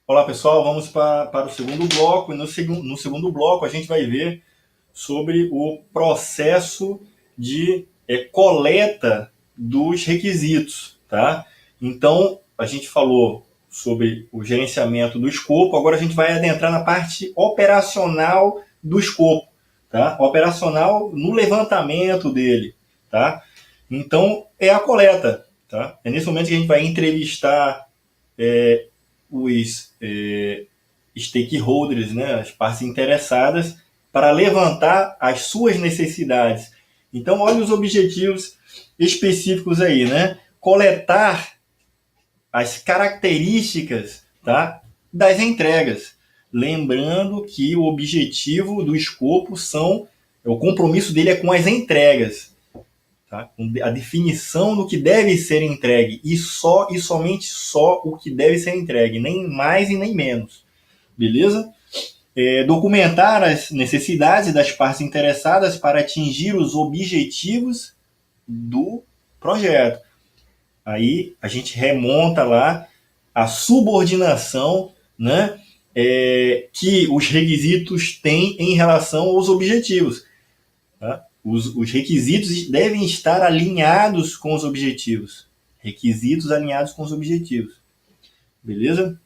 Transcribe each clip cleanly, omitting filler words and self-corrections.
Olá pessoal, vamos para o segundo bloco. E no segundo bloco a gente vai ver sobre o processo de coleta dos requisitos. Tá? Então, a gente falou sobre o gerenciamento do escopo, agora a gente vai adentrar na parte operacional do escopo. Tá? Operacional no levantamento dele. Tá? Então, é a coleta. Tá? É nesse momento que a gente vai entrevistar os stakeholders, né, as partes interessadas, para levantar as suas necessidades. Então, olha os objetivos específicos aí, né? Coletar as características, tá, das entregas. Lembrando que o objetivo do escopo o compromisso dele é com as entregas, tá? A definição do que deve ser entregue e só e somente só o que deve ser entregue, nem mais e nem menos, beleza? Documentar as necessidades das partes interessadas para atingir os objetivos do projeto. Aí a gente remonta lá a subordinação, né, que os requisitos têm em relação aos objetivos. Tá? Os requisitos devem estar alinhados com os objetivos. Requisitos alinhados com os objetivos. Beleza?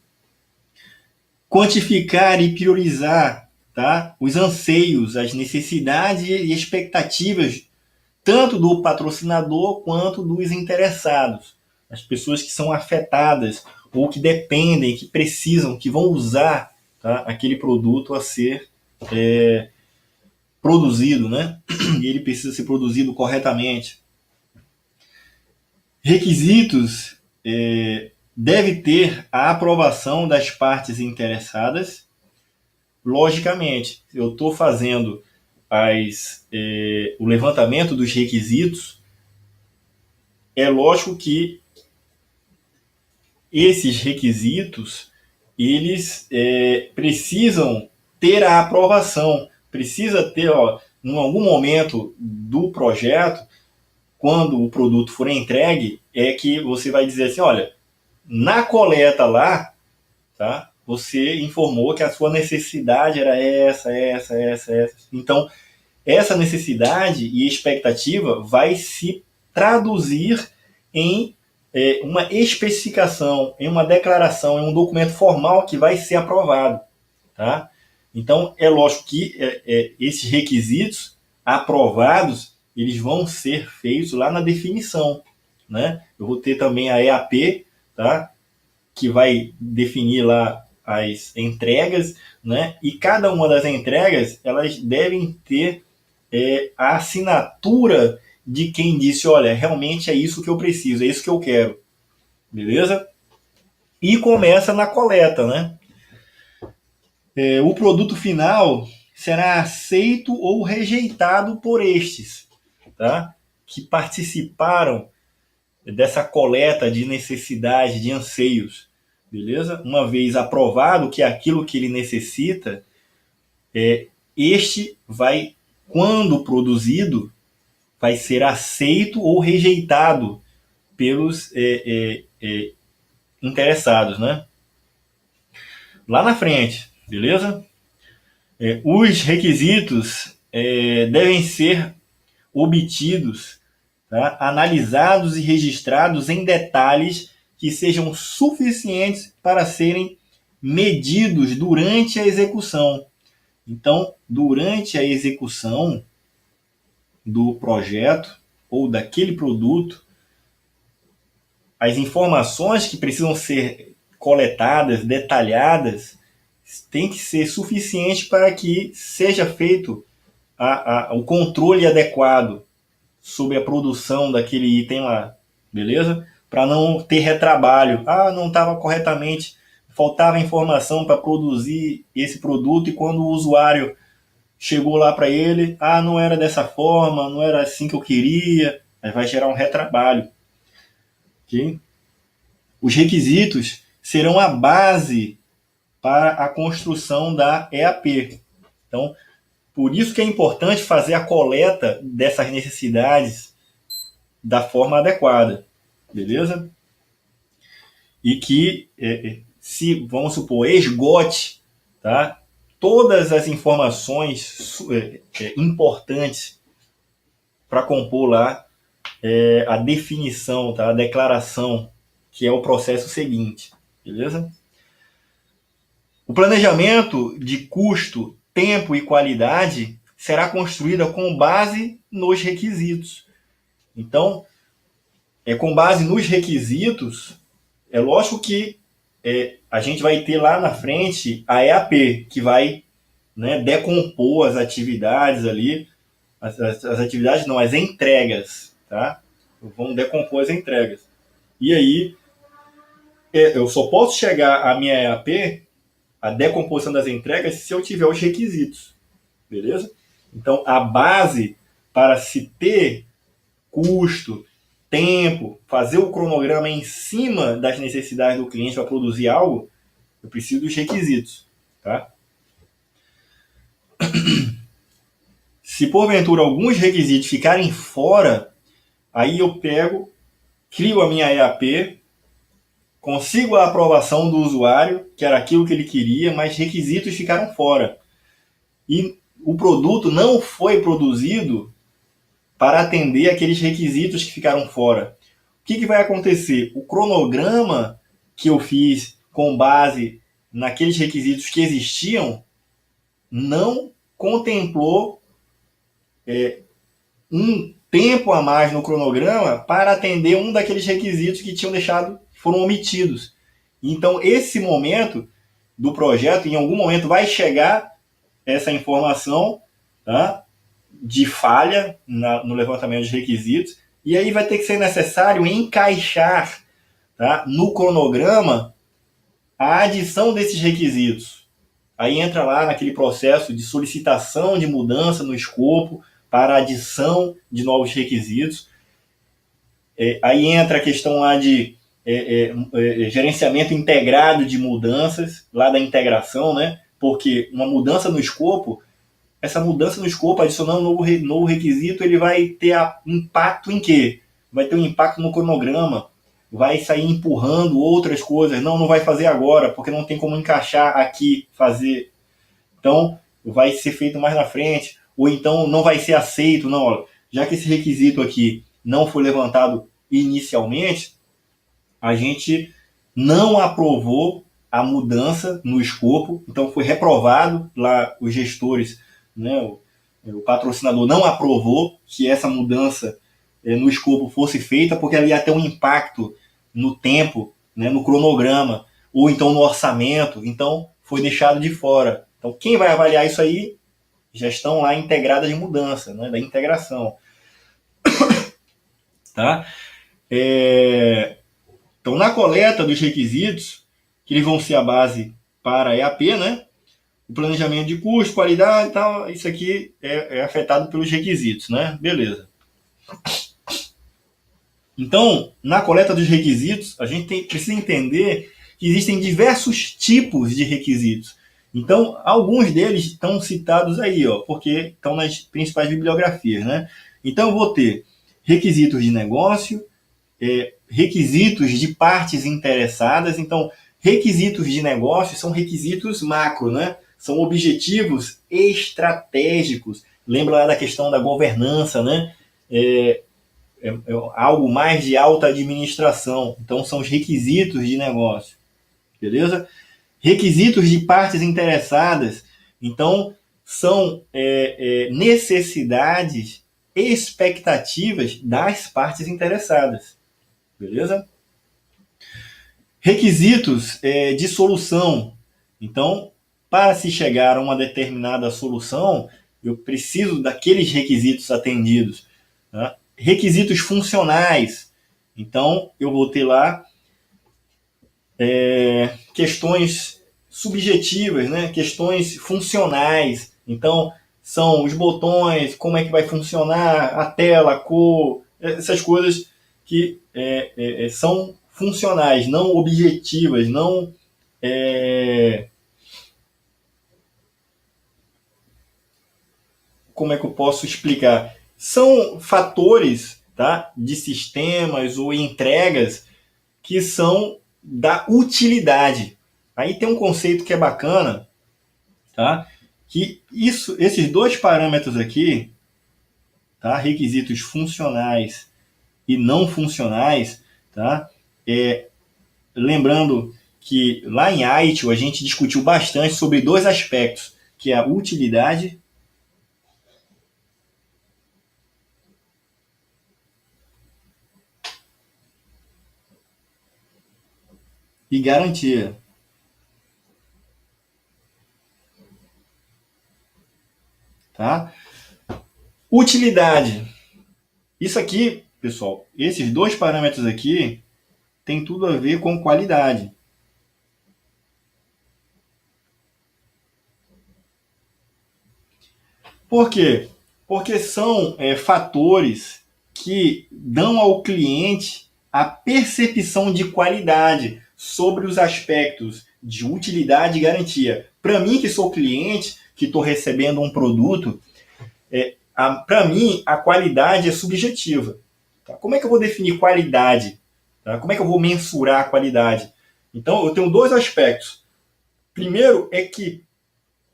Quantificar e priorizar, tá, os anseios, as necessidades e expectativas, tanto do patrocinador quanto dos interessados. As pessoas que são afetadas ou que dependem, que precisam, que vão usar, tá, aquele produto a ser produzido, né? E ele precisa ser produzido corretamente. Requisitos deve ter a aprovação das partes interessadas. Logicamente, eu estou fazendo o levantamento dos requisitos, é lógico que esses requisitos eles precisam ter a aprovação, precisa ter, em algum momento do projeto, quando o produto for entregue, é que você vai dizer assim, olha, na coleta lá, tá? Você informou que a sua necessidade era essa. Então, essa necessidade e expectativa vai se traduzir em uma especificação, em uma declaração, em um documento formal que vai ser aprovado. Tá? Então, é lógico que esses requisitos aprovados, eles vão ser feitos lá na definição. Né? Eu vou ter também a EAP, tá? Que vai definir lá as entregas, né? E cada uma das entregas, elas devem ter a assinatura de quem disse, olha, realmente é isso que eu preciso, é isso que eu quero, beleza? E começa na coleta, né? O produto final será aceito ou rejeitado por estes, tá? Que participaram dessa coleta de necessidade, de anseios, beleza? Uma vez aprovado que é aquilo que ele necessita, este vai, quando produzido, vai ser aceito ou rejeitado pelos interessados, né? Lá na frente, beleza? Os requisitos devem ser obtidos, tá? Analisados e registrados em detalhes que sejam suficientes para serem medidos durante a execução. Então, durante a execução do projeto ou daquele produto, as informações que precisam ser coletadas, detalhadas, têm que ser suficientes para que seja feito o controle adequado sobre a produção daquele item lá, beleza? Para não ter retrabalho. Ah, não estava corretamente, faltava informação para produzir esse produto e quando o usuário chegou lá para ele, ah, não era dessa forma, não era assim que eu queria, aí vai gerar um retrabalho. Okay? Os requisitos serão a base para a construção da EAP. Então, por isso que é importante fazer a coleta dessas necessidades da forma adequada, beleza? E que se, vamos supor, esgote, tá, todas as informações importantes para compor lá a definição, tá, a declaração, que é o processo seguinte, beleza? O planejamento de custo, tempo e qualidade será construída com base nos requisitos. Então, com base nos requisitos, é lógico que a gente vai ter lá na frente a EAP, que vai, né, decompor as atividades ali, as atividades não, as entregas, tá? Vamos decompor as entregas. E aí, eu só posso chegar à minha EAP, a decomposição das entregas, se eu tiver os requisitos, beleza? Então, a base para se ter custo, tempo, fazer o cronograma em cima das necessidades do cliente para produzir algo, eu preciso dos requisitos, tá? Se porventura alguns requisitos ficarem fora, aí eu pego, crio a minha EAP, consigo a aprovação do usuário, que era aquilo que ele queria, mas requisitos ficaram fora. E o produto não foi produzido para atender aqueles requisitos que ficaram fora. O que vai acontecer? O cronograma que eu fiz com base naqueles requisitos que existiam não contemplou um tempo a mais no cronograma para atender um daqueles requisitos que foram omitidos. Então, esse momento do projeto, em algum momento vai chegar essa informação, tá, de falha no levantamento de requisitos, e aí vai ter que ser necessário encaixar, tá, no cronograma a adição desses requisitos. Aí entra lá naquele processo de solicitação de mudança no escopo para adição de novos requisitos. Aí entra a questão lá de gerenciamento integrado de mudanças, lá da integração, né? Porque uma mudança no escopo, essa mudança no escopo, adicionando um novo requisito, ele vai ter impacto em quê? Vai ter um impacto no cronograma, vai sair empurrando outras coisas. Não vai fazer agora, porque não tem como encaixar aqui, fazer. Então, vai ser feito mais na frente. Ou então não vai ser aceito. Não, já que esse requisito aqui não foi levantado inicialmente, a gente não aprovou a mudança no escopo. Então, foi reprovado lá os gestores, né, o patrocinador não aprovou que essa mudança no escopo fosse feita, porque ela ia ter um impacto no tempo, né, no cronograma, ou então no orçamento. Então, foi deixado de fora. Então, quem vai avaliar isso aí? Gestão lá integrada de mudança, né, da integração. Tá? Então, na coleta dos requisitos, que eles vão ser a base para a EAP, né, o planejamento de custo, qualidade e tal, isso aqui é afetado pelos requisitos, né? Beleza. Então, na coleta dos requisitos, a gente precisa entender que existem diversos tipos de requisitos. Então, alguns deles estão citados aí, ó, porque estão nas principais bibliografias, né? Então, eu vou ter requisitos de negócio, requisitos de partes interessadas. Então, requisitos de negócio são requisitos macro, né? São objetivos estratégicos. Lembra lá da questão da governança, né? Algo mais de alta administração. Então, são os requisitos de negócio. Beleza? Requisitos de partes interessadas. Então, são necessidades, expectativas das partes interessadas. Beleza? Requisitos de solução. Então, para se chegar a uma determinada solução, eu preciso daqueles requisitos atendidos. Tá? Requisitos funcionais. Então, eu vou ter lá questões subjetivas, né? Questões funcionais. Então, são os botões, como é que vai funcionar, a tela, a cor, essas coisas que são funcionais, não objetivas, não como é que eu posso explicar? São fatores, tá, de sistemas ou entregas que são da utilidade. Aí tem um conceito que é bacana, tá? Que esses dois parâmetros aqui, tá? Requisitos funcionais e não funcionais, tá? Lembrando que lá em ITIL a gente discutiu bastante sobre dois aspectos, que é a utilidade e garantia. Tá? Utilidade. Isso aqui, pessoal, esses dois parâmetros aqui tem tudo a ver com qualidade. Por quê? Porque são fatores que dão ao cliente a percepção de qualidade sobre os aspectos de utilidade e garantia. Para mim, que sou cliente, que estou recebendo um produto, para mim, a qualidade é subjetiva. Tá? Como é que eu vou definir qualidade? Tá? Como é que eu vou mensurar a qualidade? Então, eu tenho dois aspectos. Primeiro é que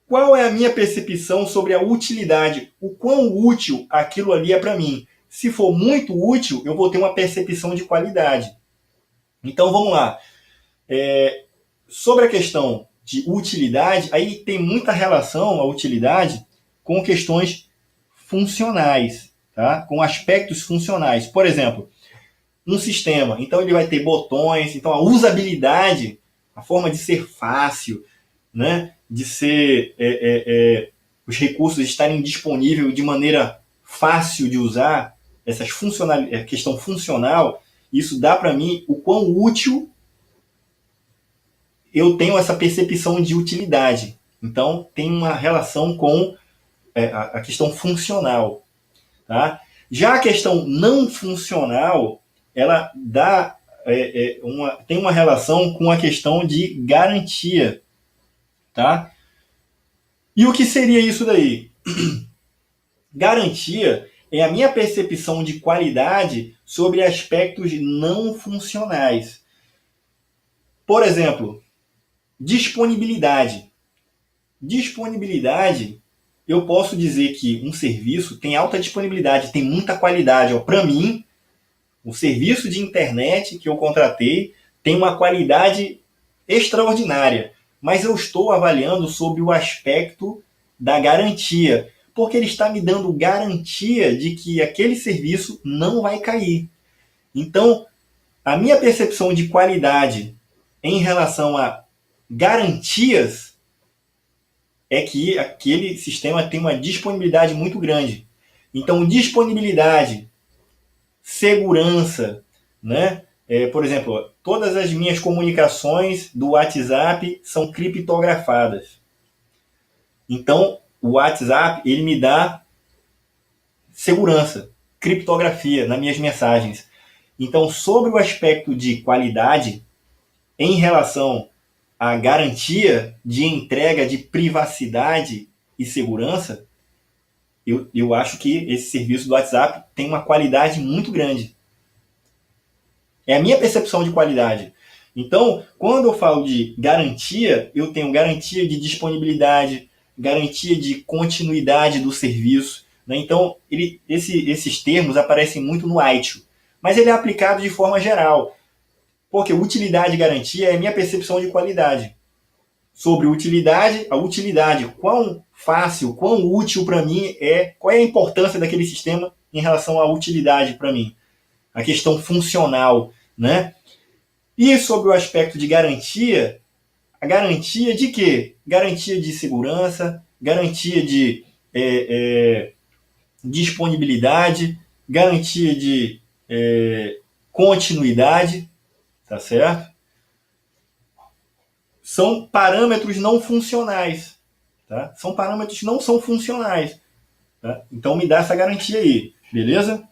qual é a minha percepção sobre a utilidade? O quão útil aquilo ali é para mim? Se for muito útil, eu vou ter uma percepção de qualidade. Então, vamos lá. Sobre a questão de utilidade, aí tem muita relação a utilidade com questões funcionais, tá? Com aspectos funcionais. Por exemplo, um sistema, então ele vai ter botões, então a usabilidade, a forma de ser fácil, né? De ser os recursos estarem disponíveis de maneira fácil de usar, essas funcionalidades, questão funcional, isso dá para mim o quão útil eu tenho essa percepção de utilidade. Então tem uma relação com a questão funcional. Tá? Já a questão não funcional, ela tem uma relação com a questão de garantia. Tá? E o que seria isso daí? Garantia é a minha percepção de qualidade sobre aspectos não funcionais. Por exemplo, disponibilidade. Disponibilidade, eu posso dizer que um serviço tem alta disponibilidade, tem muita qualidade. Para mim, o serviço de internet que eu contratei tem uma qualidade extraordinária, mas eu estou avaliando sobre o aspecto da garantia, porque ele está me dando garantia de que aquele serviço não vai cair. Então, a minha percepção de qualidade em relação a garantias é que aquele sistema tem uma disponibilidade muito grande. Então, disponibilidade, segurança, né? Por exemplo, todas as minhas comunicações do WhatsApp são criptografadas. Então, o WhatsApp ele me dá segurança, criptografia nas minhas mensagens. Então, sobre o aspecto de qualidade, em relação à garantia de entrega de privacidade e segurança, eu acho que esse serviço do WhatsApp tem uma qualidade muito grande. É a minha percepção de qualidade. Então, quando eu falo de garantia, eu tenho garantia de disponibilidade, garantia de continuidade do serviço. Né? Então, esses termos aparecem muito no ITIL, mas ele é aplicado de forma geral. Porque utilidade e garantia é a minha percepção de qualidade. Sobre utilidade, a utilidade, quão fácil, quão útil para mim é, qual é a importância daquele sistema em relação à utilidade para mim. A questão funcional, né? E sobre o aspecto de garantia, a garantia de quê? Garantia de segurança, garantia de disponibilidade, garantia de continuidade, tá certo? São parâmetros não funcionais, tá? São parâmetros que não são funcionais, tá? Então me dá essa garantia aí, beleza?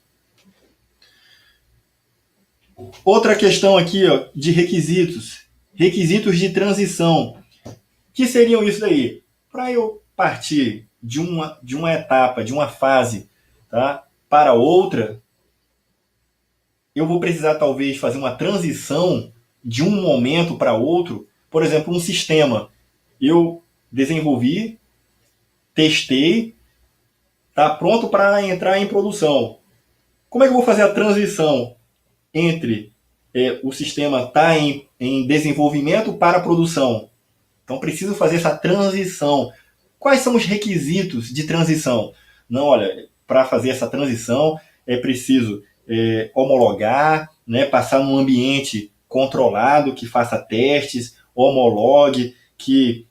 Outra questão aqui, ó, de requisitos. Requisitos de transição. Que seriam isso daí? Para eu partir de uma etapa, de uma fase, tá, para outra, eu vou precisar talvez fazer uma transição de um momento para outro, Por exemplo, um sistema. Eu desenvolvi, testei, está pronto para entrar em produção. Como é que eu vou fazer a transição entre o sistema estar em desenvolvimento para a produção? Então, preciso fazer essa transição. Quais são os requisitos de transição? Não, olha, para fazer essa transição é preciso homologar, né, passar num ambiente controlado, que faça testes, homologue, que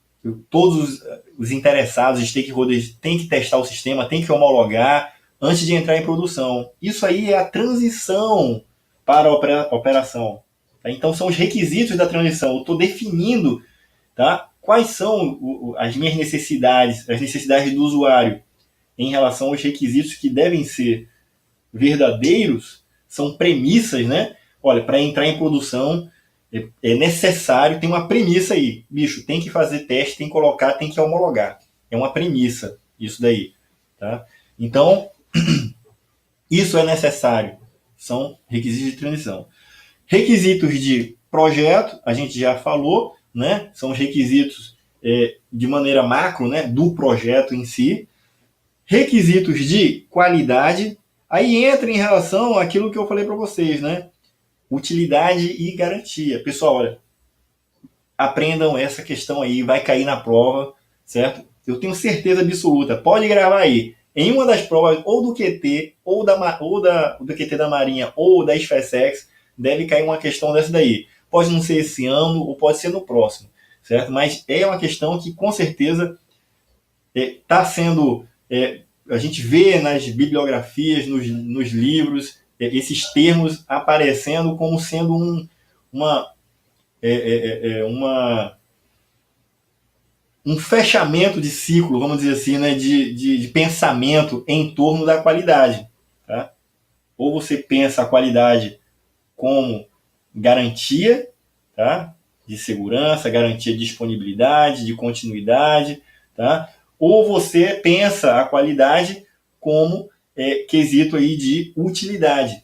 todos os interessados, os stakeholders, têm que testar o sistema, têm que homologar antes de entrar em produção. Isso aí é a transição para a operação. Tá? Então, são os requisitos da transição. Eu estou definindo, tá, quais são as minhas necessidades, as necessidades do usuário em relação aos requisitos que devem ser verdadeiros, são premissas, né? Olha, para entrar em produção é necessário, tem uma premissa aí. Bicho, tem que fazer teste, tem que colocar, tem que homologar. É uma premissa, isso daí. Tá? Então, isso é necessário. São requisitos de transição. Requisitos de projeto, a gente já falou, né? São os requisitos de maneira macro, né? Do projeto em si. Requisitos de qualidade, aí entra em relação àquilo que eu falei para vocês, né? Utilidade e garantia. Pessoal, olha, aprendam essa questão aí, vai cair na prova, certo? Eu tenho certeza absoluta. Pode gravar aí. Em uma das provas, ou do QT, ou do QT da Marinha, ou da SpaceX, deve cair uma questão dessa daí. Pode não ser esse ano, ou pode ser no próximo, certo? Mas é uma questão que, com certeza, está sendo... a gente vê nas bibliografias, nos livros, esses termos aparecendo como sendo um fechamento de ciclo, vamos dizer assim, né, de pensamento em torno da qualidade. Tá? Ou você pensa a qualidade como garantia, tá, de segurança, garantia de disponibilidade, de continuidade, tá? Ou você pensa a qualidade como quesito aí de utilidade.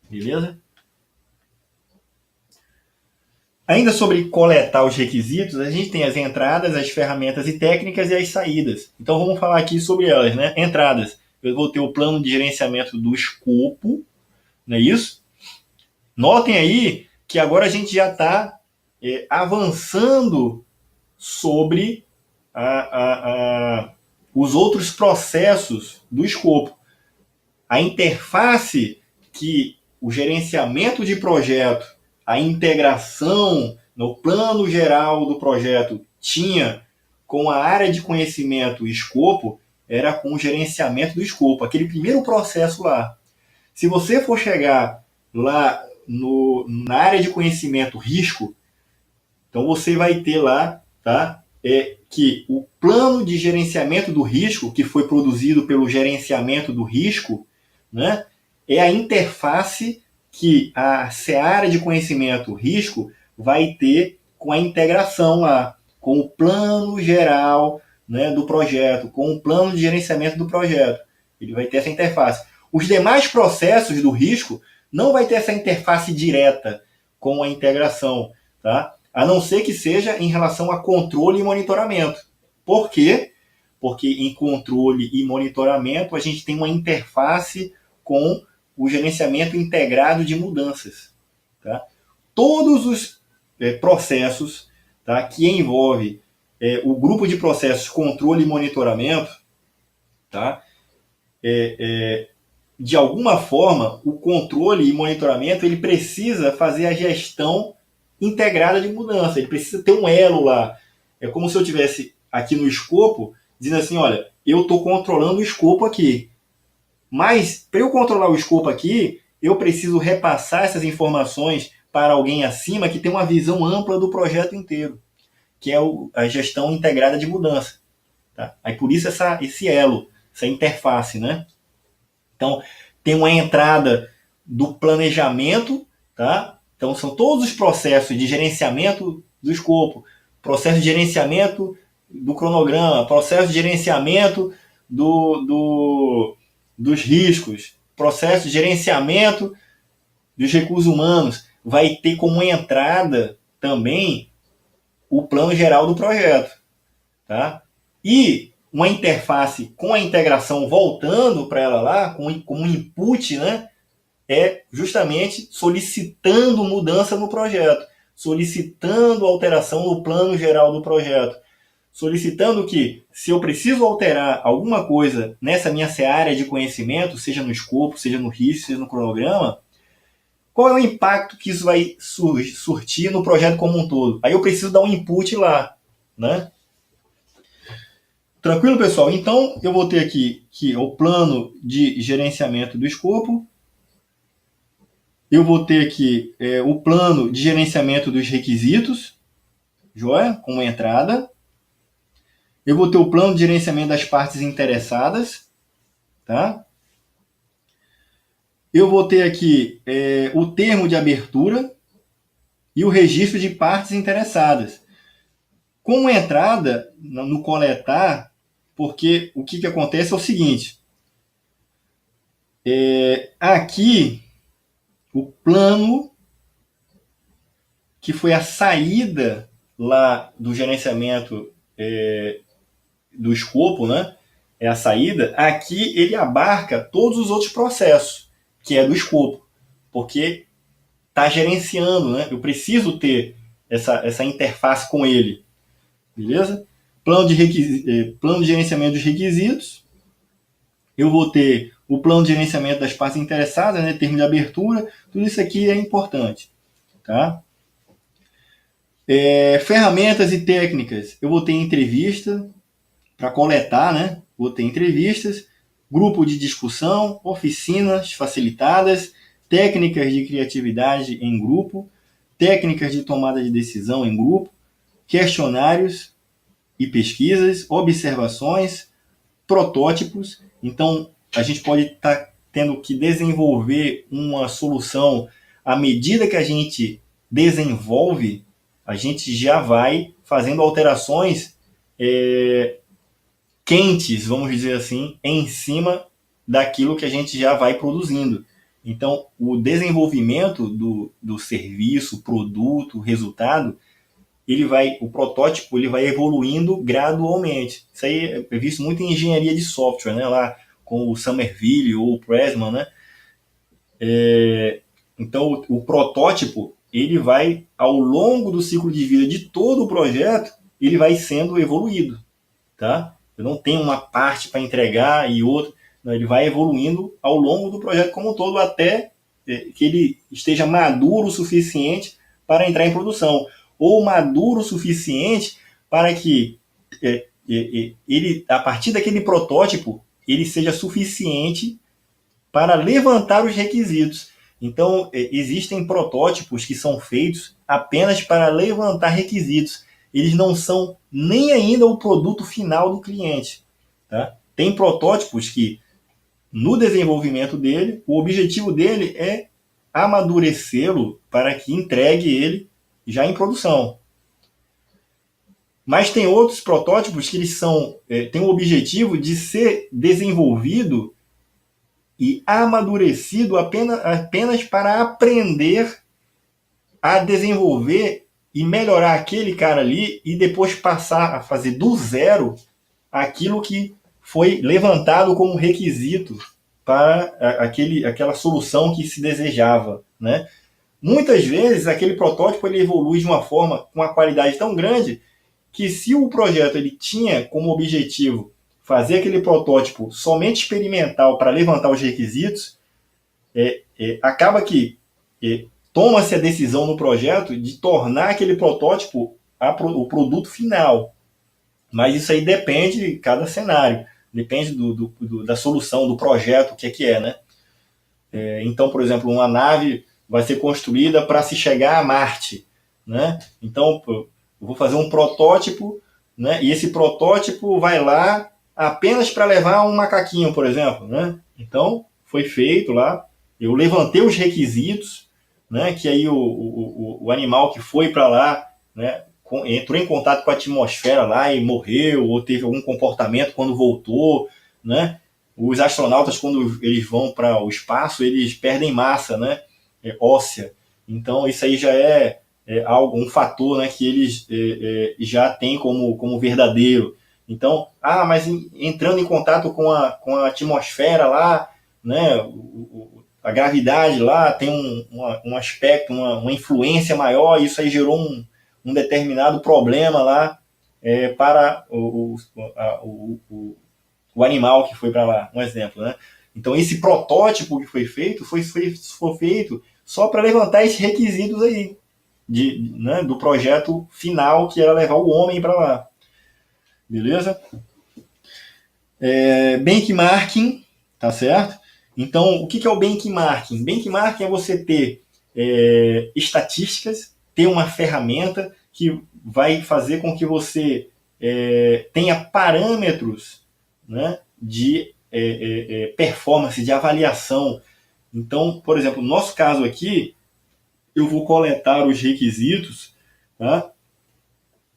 Beleza? Ainda sobre coletar os requisitos, a gente tem as entradas, as ferramentas e técnicas e as saídas. Então vamos falar aqui sobre elas, né? Entradas. Eu vou ter o plano de gerenciamento do escopo, não é isso? Notem aí que agora a gente já está avançando sobre os outros processos do escopo. A interface que o gerenciamento de projeto, a integração no plano geral do projeto tinha com a área de conhecimento e escopo, era com o gerenciamento do escopo, aquele primeiro processo lá. Se você for chegar lá na área de conhecimento risco, então você vai ter lá, tá, que o plano de gerenciamento do risco, que foi produzido pelo gerenciamento do risco, né, é a interface que a seara de conhecimento risco vai ter com a integração lá, com o plano geral, né, do projeto, com o plano de gerenciamento do projeto. Ele vai ter essa interface. Os demais processos do risco não vai ter essa interface direta com a integração, tá? A não ser que seja em relação a controle e monitoramento. Por quê? Porque em controle e monitoramento a gente tem uma interface com o gerenciamento integrado de mudanças. Tá? Todos os processos, tá, que envolvem o grupo de processos controle e monitoramento, tá, de alguma forma, o controle e monitoramento ele precisa fazer a gestão integrada de mudança. Ele precisa ter um elo lá. É como se eu tivesse aqui no escopo, dizendo assim, olha, eu estou controlando o escopo aqui. Mas, para eu controlar o escopo aqui, eu preciso repassar essas informações para alguém acima que tem uma visão ampla do projeto inteiro, que é a gestão integrada de mudança. Tá? Aí por isso esse elo, essa interface, né? Então, tem uma entrada do planejamento, tá? Então, são todos os processos de gerenciamento do escopo, processo de gerenciamento do cronograma, processo de gerenciamento dos riscos, processo de gerenciamento dos recursos humanos. Vai ter como entrada também o plano geral do projeto, tá? E uma interface com a integração voltando para ela lá, como um input, né? É justamente solicitando mudança no projeto, solicitando alteração no plano geral do projeto, solicitando que, se eu preciso alterar alguma coisa nessa minha seara de conhecimento, seja no escopo, seja no risco, seja no cronograma, qual é o impacto que isso vai surtir no projeto como um todo? Aí eu preciso dar um input lá, né? Tranquilo, pessoal? Então, eu vou ter aqui que o plano de gerenciamento do escopo. Eu vou ter aqui o plano de gerenciamento dos requisitos, joia? Como entrada. Eu vou ter o plano de gerenciamento das partes interessadas, tá? Eu vou ter aqui o termo de abertura e o registro de partes interessadas. Como entrada no coletar, porque o que acontece é o seguinte, aqui o plano que foi a saída lá do gerenciamento do escopo, né? É a saída. Aqui ele abarca todos os outros processos, que é do escopo, porque está gerenciando, né? Eu preciso ter essa interface com ele, beleza? Plano de gerenciamento dos requisitos. Eu vou ter o plano de gerenciamento das partes interessadas, né? Termo de abertura. Tudo isso aqui é importante, tá? Ferramentas e técnicas. Eu vou ter entrevista para coletar, né? Vou ter entrevistas, grupo de discussão, oficinas facilitadas, técnicas de criatividade em grupo, técnicas de tomada de decisão em grupo, questionários e pesquisas, observações, protótipos. Então, a gente pode estar tendo que desenvolver uma solução à medida que a gente desenvolve, a gente já vai fazendo alterações quentes, vamos dizer assim, em cima daquilo que a gente já vai produzindo. Então, o desenvolvimento do serviço, produto, resultado, o protótipo ele vai evoluindo gradualmente. Isso aí é visto muito em engenharia de software, né? Lá com o Somerville ou o Pressman, né? Então, o protótipo ele vai, ao longo do ciclo de vida de todo o projeto, ele vai sendo evoluído, tá? Eu não tenho uma parte para entregar e outra. Não, ele vai evoluindo ao longo do projeto como um todo até que ele esteja maduro o suficiente para entrar em produção. Ou maduro o suficiente para que ele, a partir daquele protótipo, ele seja suficiente para levantar os requisitos. Então, existem protótipos que são feitos apenas para levantar requisitos. Eles não são nem ainda o produto final do cliente. Tá? Tem protótipos que, no desenvolvimento dele, o objetivo dele é amadurecê-lo para que entregue ele já em produção. Mas tem outros protótipos que eles têm o objetivo de ser desenvolvido e amadurecido apenas para aprender a desenvolver e melhorar aquele cara ali e depois passar a fazer do zero aquilo que foi levantado como requisito para aquela solução que se desejava, né? Muitas vezes aquele protótipo ele evolui de uma forma com uma qualidade tão grande que, se o projeto ele tinha como objetivo fazer aquele protótipo somente experimental para levantar os requisitos, acaba que toma-se a decisão no projeto de tornar aquele protótipo o produto final. Mas isso aí depende de cada cenário, depende da solução, do projeto, o que é, né? Então, por exemplo, uma nave vai ser construída para se chegar a Marte, né? Então, eu vou fazer um protótipo, né? E esse protótipo vai lá apenas para levar um macaquinho, por exemplo, né? Então, foi feito lá, eu levantei os requisitos, né? Que aí o animal que foi para lá, né? Entrou em contato com a atmosfera lá e morreu, ou teve algum comportamento quando voltou, né? Os astronautas, quando eles vão para o espaço, eles perdem massa, né? Óssea. Então, isso aí já é um fator, né, que eles já têm como verdadeiro. Então, mas entrando em contato com a atmosfera lá, né, a gravidade lá tem um aspecto, uma influência maior, e isso aí gerou um determinado problema lá para o animal que foi para lá, um exemplo, né? Então, esse protótipo que foi feito foi feito só para levantar esses requisitos aí, né, do projeto final, que era levar o homem para lá. Beleza? Benchmarking, tá certo? Então, o que é o benchmarking? Benchmarking é você ter estatísticas, ter uma ferramenta que vai fazer com que você tenha parâmetros, né, de performance, de avaliação. Então, por exemplo, no nosso caso aqui, eu vou coletar os requisitos, tá?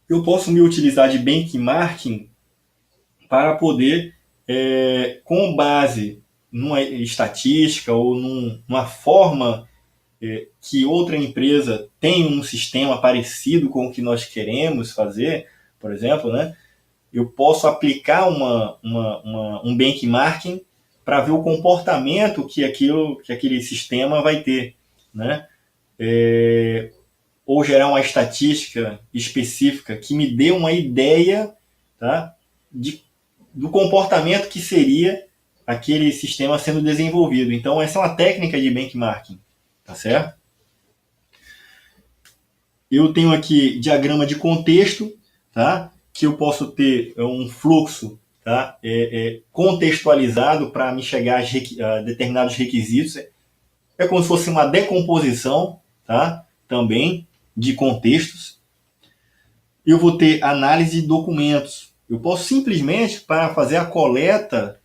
Eu posso me utilizar de benchmarking para poder, com base numa estatística ou numa forma que outra empresa tem um sistema parecido com o que nós queremos fazer, por exemplo, né? Eu posso aplicar um benchmarking para ver o comportamento que aquele sistema vai ter, né? Ou gerar uma estatística específica que me dê uma ideia, tá, do comportamento que seria aquele sistema sendo desenvolvido. Então, essa é uma técnica de benchmarking, tá certo? Eu tenho aqui diagrama de contexto, tá, que eu posso ter um fluxo, tá, contextualizado para me chegar a determinados requisitos. É como se fosse uma decomposição, tá, também de contextos. Eu vou ter análise de documentos. Eu posso simplesmente, para fazer a coleta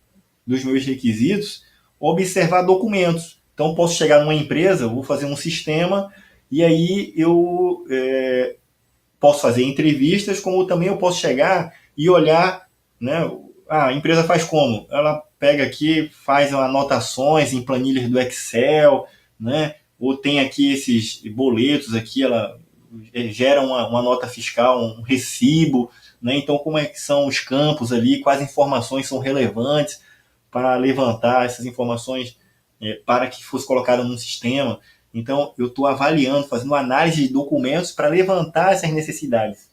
dos meus requisitos, observar documentos. Então, posso chegar numa empresa, vou fazer um sistema, e aí eu posso fazer entrevistas, como também eu posso chegar e olhar, né, a empresa faz como? Ela pega aqui, faz anotações em planilhas do Excel, né, ou tem aqui esses boletos aqui, ela gera uma nota fiscal, um recibo, né? Então, como é que são os campos ali, quais informações são relevantes para levantar essas informações para que fosse colocado num sistema. Então, eu estou avaliando, fazendo análise de documentos para levantar essas necessidades.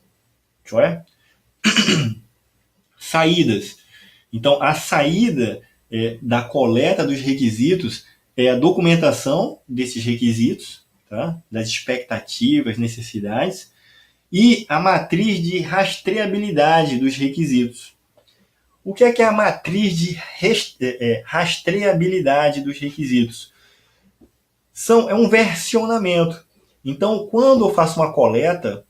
Joia? Saídas. Então, a saída da coleta dos requisitos é a documentação desses requisitos, tá? Das expectativas, necessidades, e a matriz de rastreabilidade dos requisitos. O que é a matriz de rastreabilidade dos requisitos? É um versionamento. Então, quando eu faço uma coleta,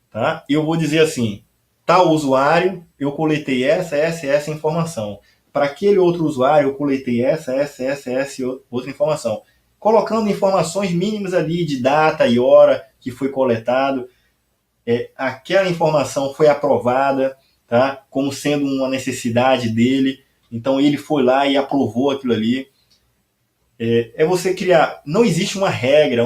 tá, eu vou dizer assim, tal usuário, eu coletei essa informação. Para aquele outro usuário, eu coletei essa outra informação. Colocando informações mínimas ali de data e hora que foi coletado. Aquela informação foi aprovada, tá, como sendo uma necessidade dele. Então, ele foi lá e aprovou aquilo ali. Você criar... Não existe uma regra,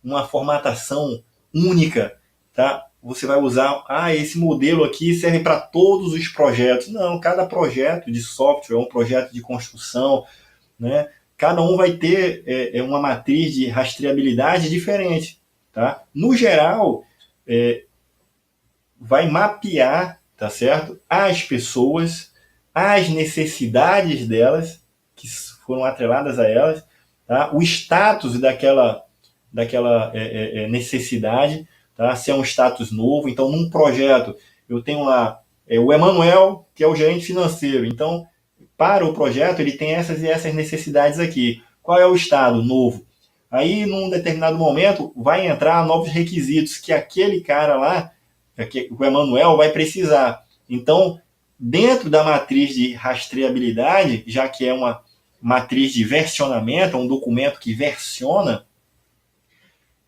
uma formatação única, tá? Você vai usar, esse modelo aqui serve para todos os projetos. Não, cada projeto de software é um projeto de construção, né? Cada um vai ter uma matriz de rastreabilidade diferente, tá? No geral, vai mapear, tá certo? As pessoas, as necessidades delas, que foram atreladas a elas, tá? O status daquela necessidade, tá? Se é um status novo. Então, num projeto, eu tenho lá o Emanuel, que é o gerente financeiro. Então, para o projeto, ele tem essas e essas necessidades aqui. Qual é o estado novo? Aí, num determinado momento, vai entrar novos requisitos que aquele cara lá, que o Emanuel, vai precisar. Então, dentro da matriz de rastreabilidade, já que é uma matriz de versionamento, um documento que versiona,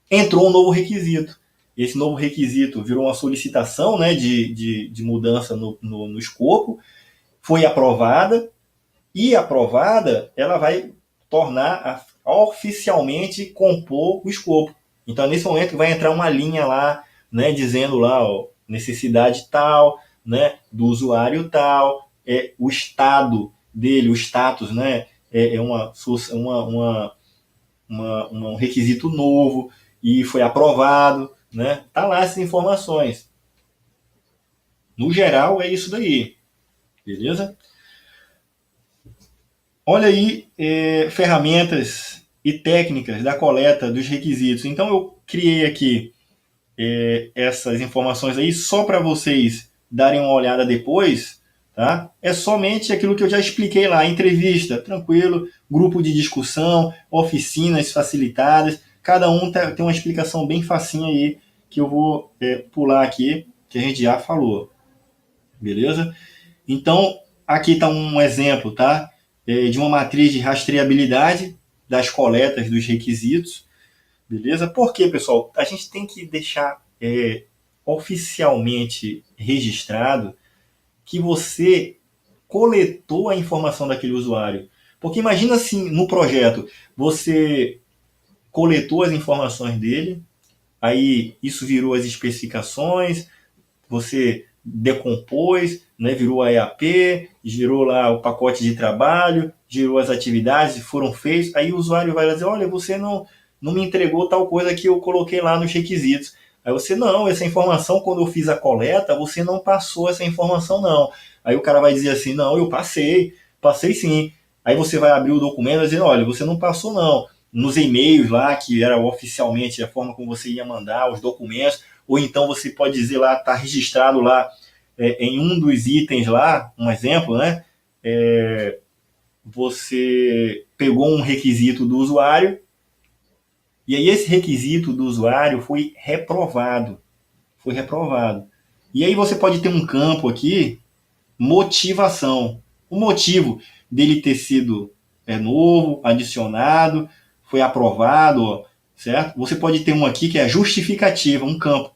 entrou um novo requisito. Esse novo requisito virou uma solicitação, né, de mudança no escopo, foi aprovada, e aprovada, ela vai tornar oficialmente compor o escopo. Então, nesse momento, vai entrar uma linha lá, né, dizendo lá, ó, necessidade tal, né, do usuário tal, o estado dele, o status, né, um requisito novo e foi aprovado, né? Tá lá essas informações. No geral, é isso daí, beleza? Olha aí ferramentas e técnicas da coleta dos requisitos. Então, eu criei aqui essas informações aí só para vocês darem uma olhada depois, tá? É somente aquilo que eu já expliquei lá, entrevista, tranquilo, grupo de discussão, oficinas facilitadas, cada um tem uma explicação bem facinha aí que eu vou pular aqui, que a gente já falou, beleza? Então, aqui está um exemplo, tá? De uma matriz de rastreabilidade das coletas dos requisitos, beleza? Porque, pessoal, a gente tem que deixar oficialmente registrado que você coletou a informação daquele usuário. Porque imagina assim, no projeto, você coletou as informações dele, aí isso virou as especificações, você decompôs, né, virou a EAP, gerou lá o pacote de trabalho, gerou as atividades, foram feitos, aí o usuário vai dizer, olha, você não me entregou tal coisa que eu coloquei lá nos requisitos. Aí você, não, essa informação, quando eu fiz a coleta, você não passou essa informação, não. Aí o cara vai dizer assim, não, eu passei sim. Aí você vai abrir o documento e vai dizer, olha, você não passou, não. Nos e-mails lá, que era oficialmente a forma como você ia mandar os documentos, ou então você pode dizer lá, está registrado lá em um dos itens lá, um exemplo, né? Você pegou um requisito do usuário e aí esse requisito do usuário foi reprovado. Foi reprovado. E aí você pode ter um campo aqui, motivação. O motivo dele ter sido novo, adicionado, foi aprovado, certo? Você pode ter um aqui que é justificativa, um campo.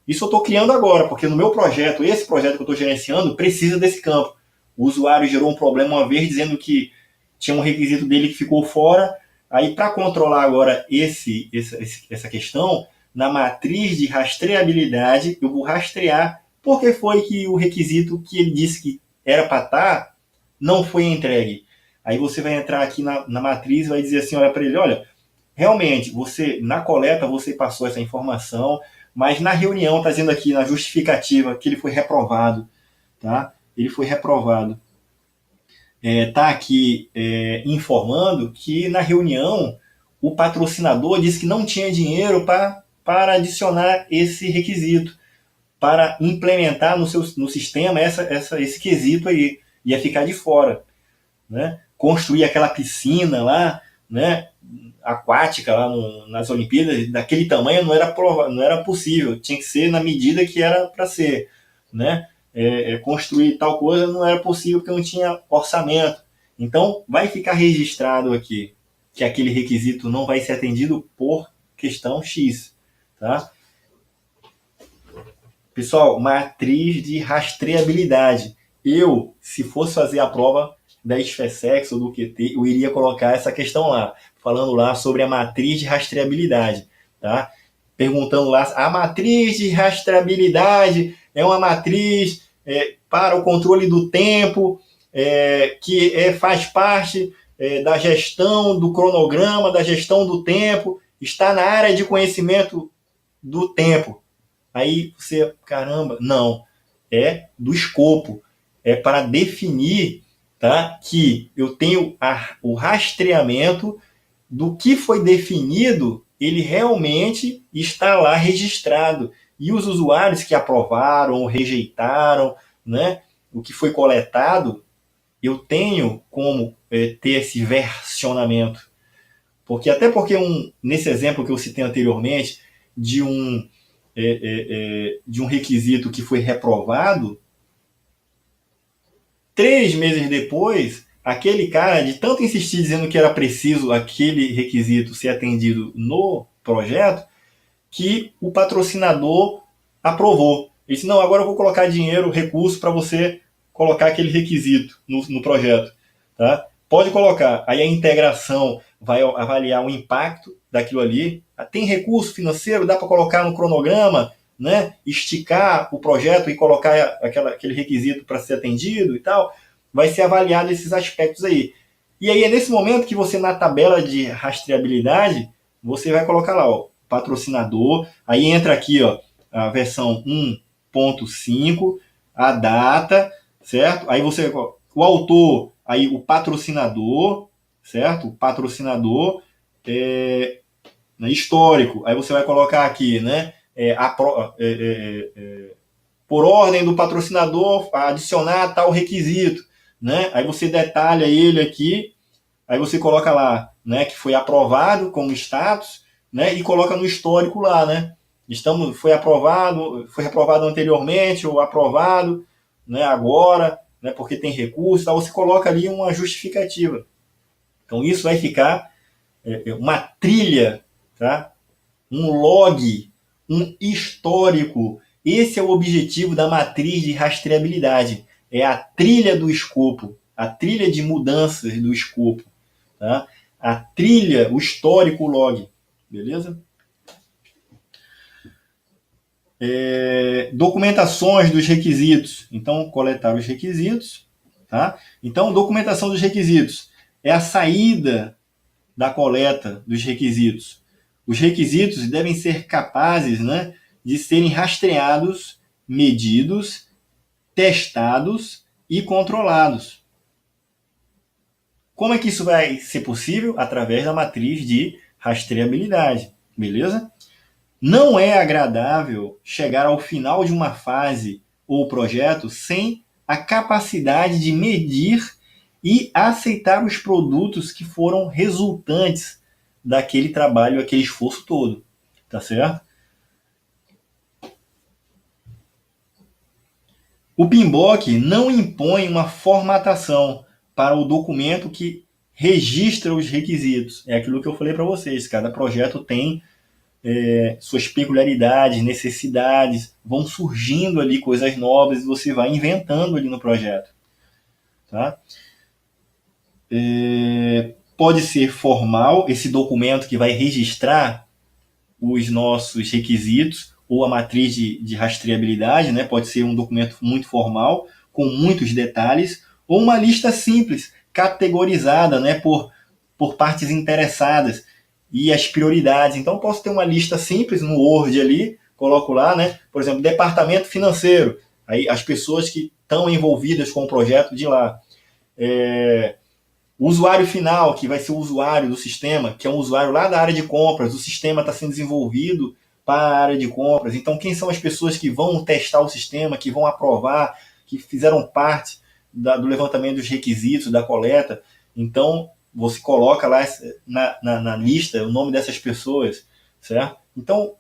Isso eu estou criando agora, porque no meu projeto, esse projeto que eu estou gerenciando, precisa desse campo. O usuário gerou um problema uma vez dizendo que tinha um requisito dele que ficou fora. Aí, para controlar agora essa questão, na matriz de rastreabilidade, eu vou rastrear porque foi que o requisito que ele disse que era para estar não foi entregue. Aí você vai entrar aqui na matriz e vai dizer assim, olha para ele, olha, realmente, você na coleta você passou essa informação, mas na reunião está dizendo aqui na justificativa que ele foi reprovado, tá? Ele foi reprovado. Está aqui informando que na reunião o patrocinador disse que não tinha dinheiro para adicionar esse requisito, para implementar no sistema esse quesito aí, ia ficar de fora, né? Construir aquela piscina lá, né, aquática lá nas Olimpíadas, daquele tamanho não era possível, tinha que ser na medida que era para ser, né? Construir tal coisa não era possível porque não tinha orçamento. Então, vai ficar registrado aqui que aquele requisito não vai ser atendido por questão X, tá? Pessoal, matriz de rastreabilidade. Eu, se fosse fazer a prova da SFSEX ou do QT, eu iria colocar essa questão lá, falando lá sobre a matriz de rastreabilidade, tá? Perguntando lá, a matriz de rastreabilidade é uma matriz para o controle do tempo, que faz parte da gestão do cronograma, da gestão do tempo, está na área de conhecimento do tempo. Aí você, caramba, não, é do escopo, é para definir, tá, que eu tenho o rastreamento do que foi definido, ele realmente está lá registrado. E os usuários que aprovaram ou rejeitaram, né, o que foi coletado, eu tenho como ter esse versionamento. Até porque nesse exemplo que eu citei anteriormente, de um requisito que foi reprovado, 3 meses depois, aquele cara, de tanto insistir dizendo que era preciso aquele requisito ser atendido no projeto, que o patrocinador aprovou. Ele disse, não, agora eu vou colocar dinheiro, recurso para você colocar aquele requisito no projeto. Tá? Pode colocar. Aí a integração vai avaliar o impacto daquilo ali. Tem recurso financeiro, dá para colocar no cronograma, né? Esticar o projeto e colocar aquele requisito para ser atendido e tal. Vai ser avaliado esses aspectos aí. E aí é nesse momento que você, na tabela de rastreabilidade, você vai colocar lá, ó, patrocinador. Aí entra aqui, ó, a versão 1.5, a data, certo? Aí você, o autor, aí o patrocinador, certo? O patrocinador histórico. Aí você vai colocar aqui, né? Por ordem do patrocinador, adicionar tal requisito, né? Aí você detalha ele aqui, aí você coloca lá, né? Que foi aprovado como status, né? E coloca no histórico lá, né? Foi aprovado anteriormente ou aprovado, né? Agora, né? Porque tem recurso, então você coloca ali uma justificativa. Então isso vai ficar uma trilha, tá? Um log, um histórico. Esse é o objetivo da matriz de rastreabilidade. É a trilha do escopo, a trilha de mudanças do escopo, tá? A trilha, o histórico log, beleza? Documentações dos requisitos. Então, coletar os requisitos, tá? Então, documentação dos requisitos é a saída da coleta dos requisitos. Os requisitos devem ser capazes, né, de serem rastreados, medidos, testados e controlados. Como é que isso vai ser possível? Através da matriz de rastreabilidade, beleza? Não é agradável chegar ao final de uma fase ou projeto sem a capacidade de medir e aceitar os produtos que foram resultantes daquele trabalho, aquele esforço todo, tá certo? O PMBOK não impõe uma formatação para o documento que registra os requisitos. É aquilo que eu falei para vocês. Cada projeto tem suas peculiaridades, necessidades, vão surgindo ali coisas novas e você vai inventando ali no projeto. Tá? Pode ser formal, esse documento que vai registrar os nossos requisitos ou a matriz de rastreabilidade, né? Pode ser um documento muito formal, com muitos detalhes, ou uma lista simples, categorizada, né? Por partes interessadas e as prioridades. Então, posso ter uma lista simples no Word ali, coloco lá, né? Por exemplo, departamento financeiro, aí as pessoas que estão envolvidas com o projeto de lá. O usuário final, que vai ser o usuário do sistema, que é um usuário lá da área de compras, o sistema está sendo desenvolvido para a área de compras. Então, quem são as pessoas que vão testar o sistema, que vão aprovar, que fizeram parte do levantamento dos requisitos, da coleta? Então, você coloca lá na lista o nome dessas pessoas, certo? Então,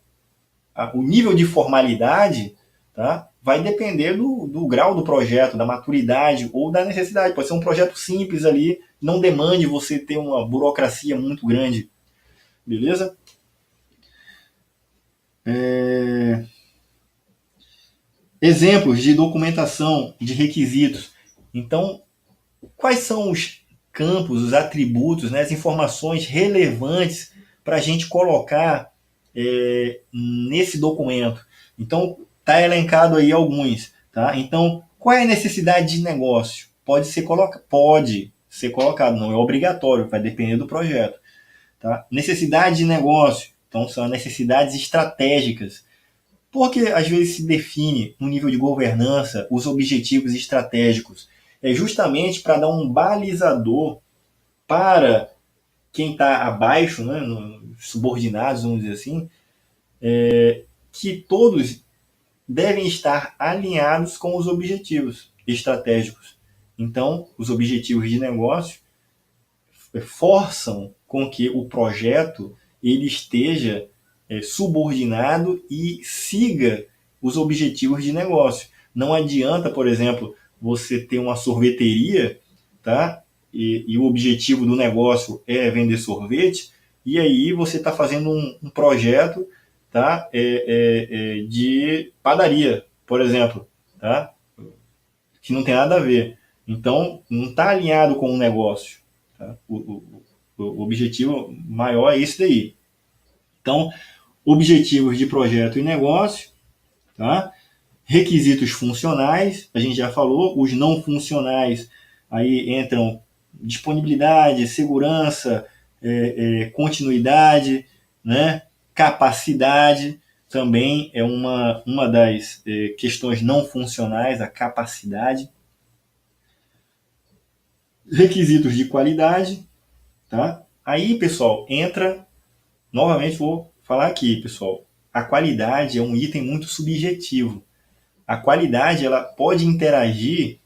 o nível de formalidade, tá, vai depender do grau do projeto, da maturidade ou da necessidade. Pode ser um projeto simples ali, não demande você ter uma burocracia muito grande. Beleza? Exemplos de documentação de requisitos. Então, quais são os campos, os atributos, né, as informações relevantes para a gente colocar nesse documento? Então, está elencado aí alguns. Tá? Então, qual é a necessidade de negócio? Pode ser colocado, não é obrigatório, vai depender do projeto. Tá? Necessidade de negócio, então são necessidades estratégicas. Porque às vezes se define no nível de governança os objetivos estratégicos. É justamente para dar um balizador para quem está abaixo, né, subordinados, vamos dizer assim, que todos devem estar alinhados com os objetivos estratégicos. Então, os objetivos de negócio forçam com que o projeto ele esteja subordinado e siga os objetivos de negócio. Não adianta, por exemplo, você ter uma sorveteria, tá? E o objetivo do negócio é vender sorvete, e aí você está fazendo um projeto, tá? De padaria, por exemplo, tá? Que não tem nada a ver. Então, não está alinhado com o negócio. Tá? O objetivo maior é isso daí. Então, objetivos de projeto e negócio, tá? Requisitos funcionais, a gente já falou, os não funcionais, aí entram disponibilidade, segurança, continuidade, né? Capacidade, também é uma das questões não funcionais, a capacidade. Requisitos de qualidade, tá? Aí, pessoal, entra, novamente vou falar aqui, pessoal, a qualidade é um item muito subjetivo. A qualidade ela pode interagir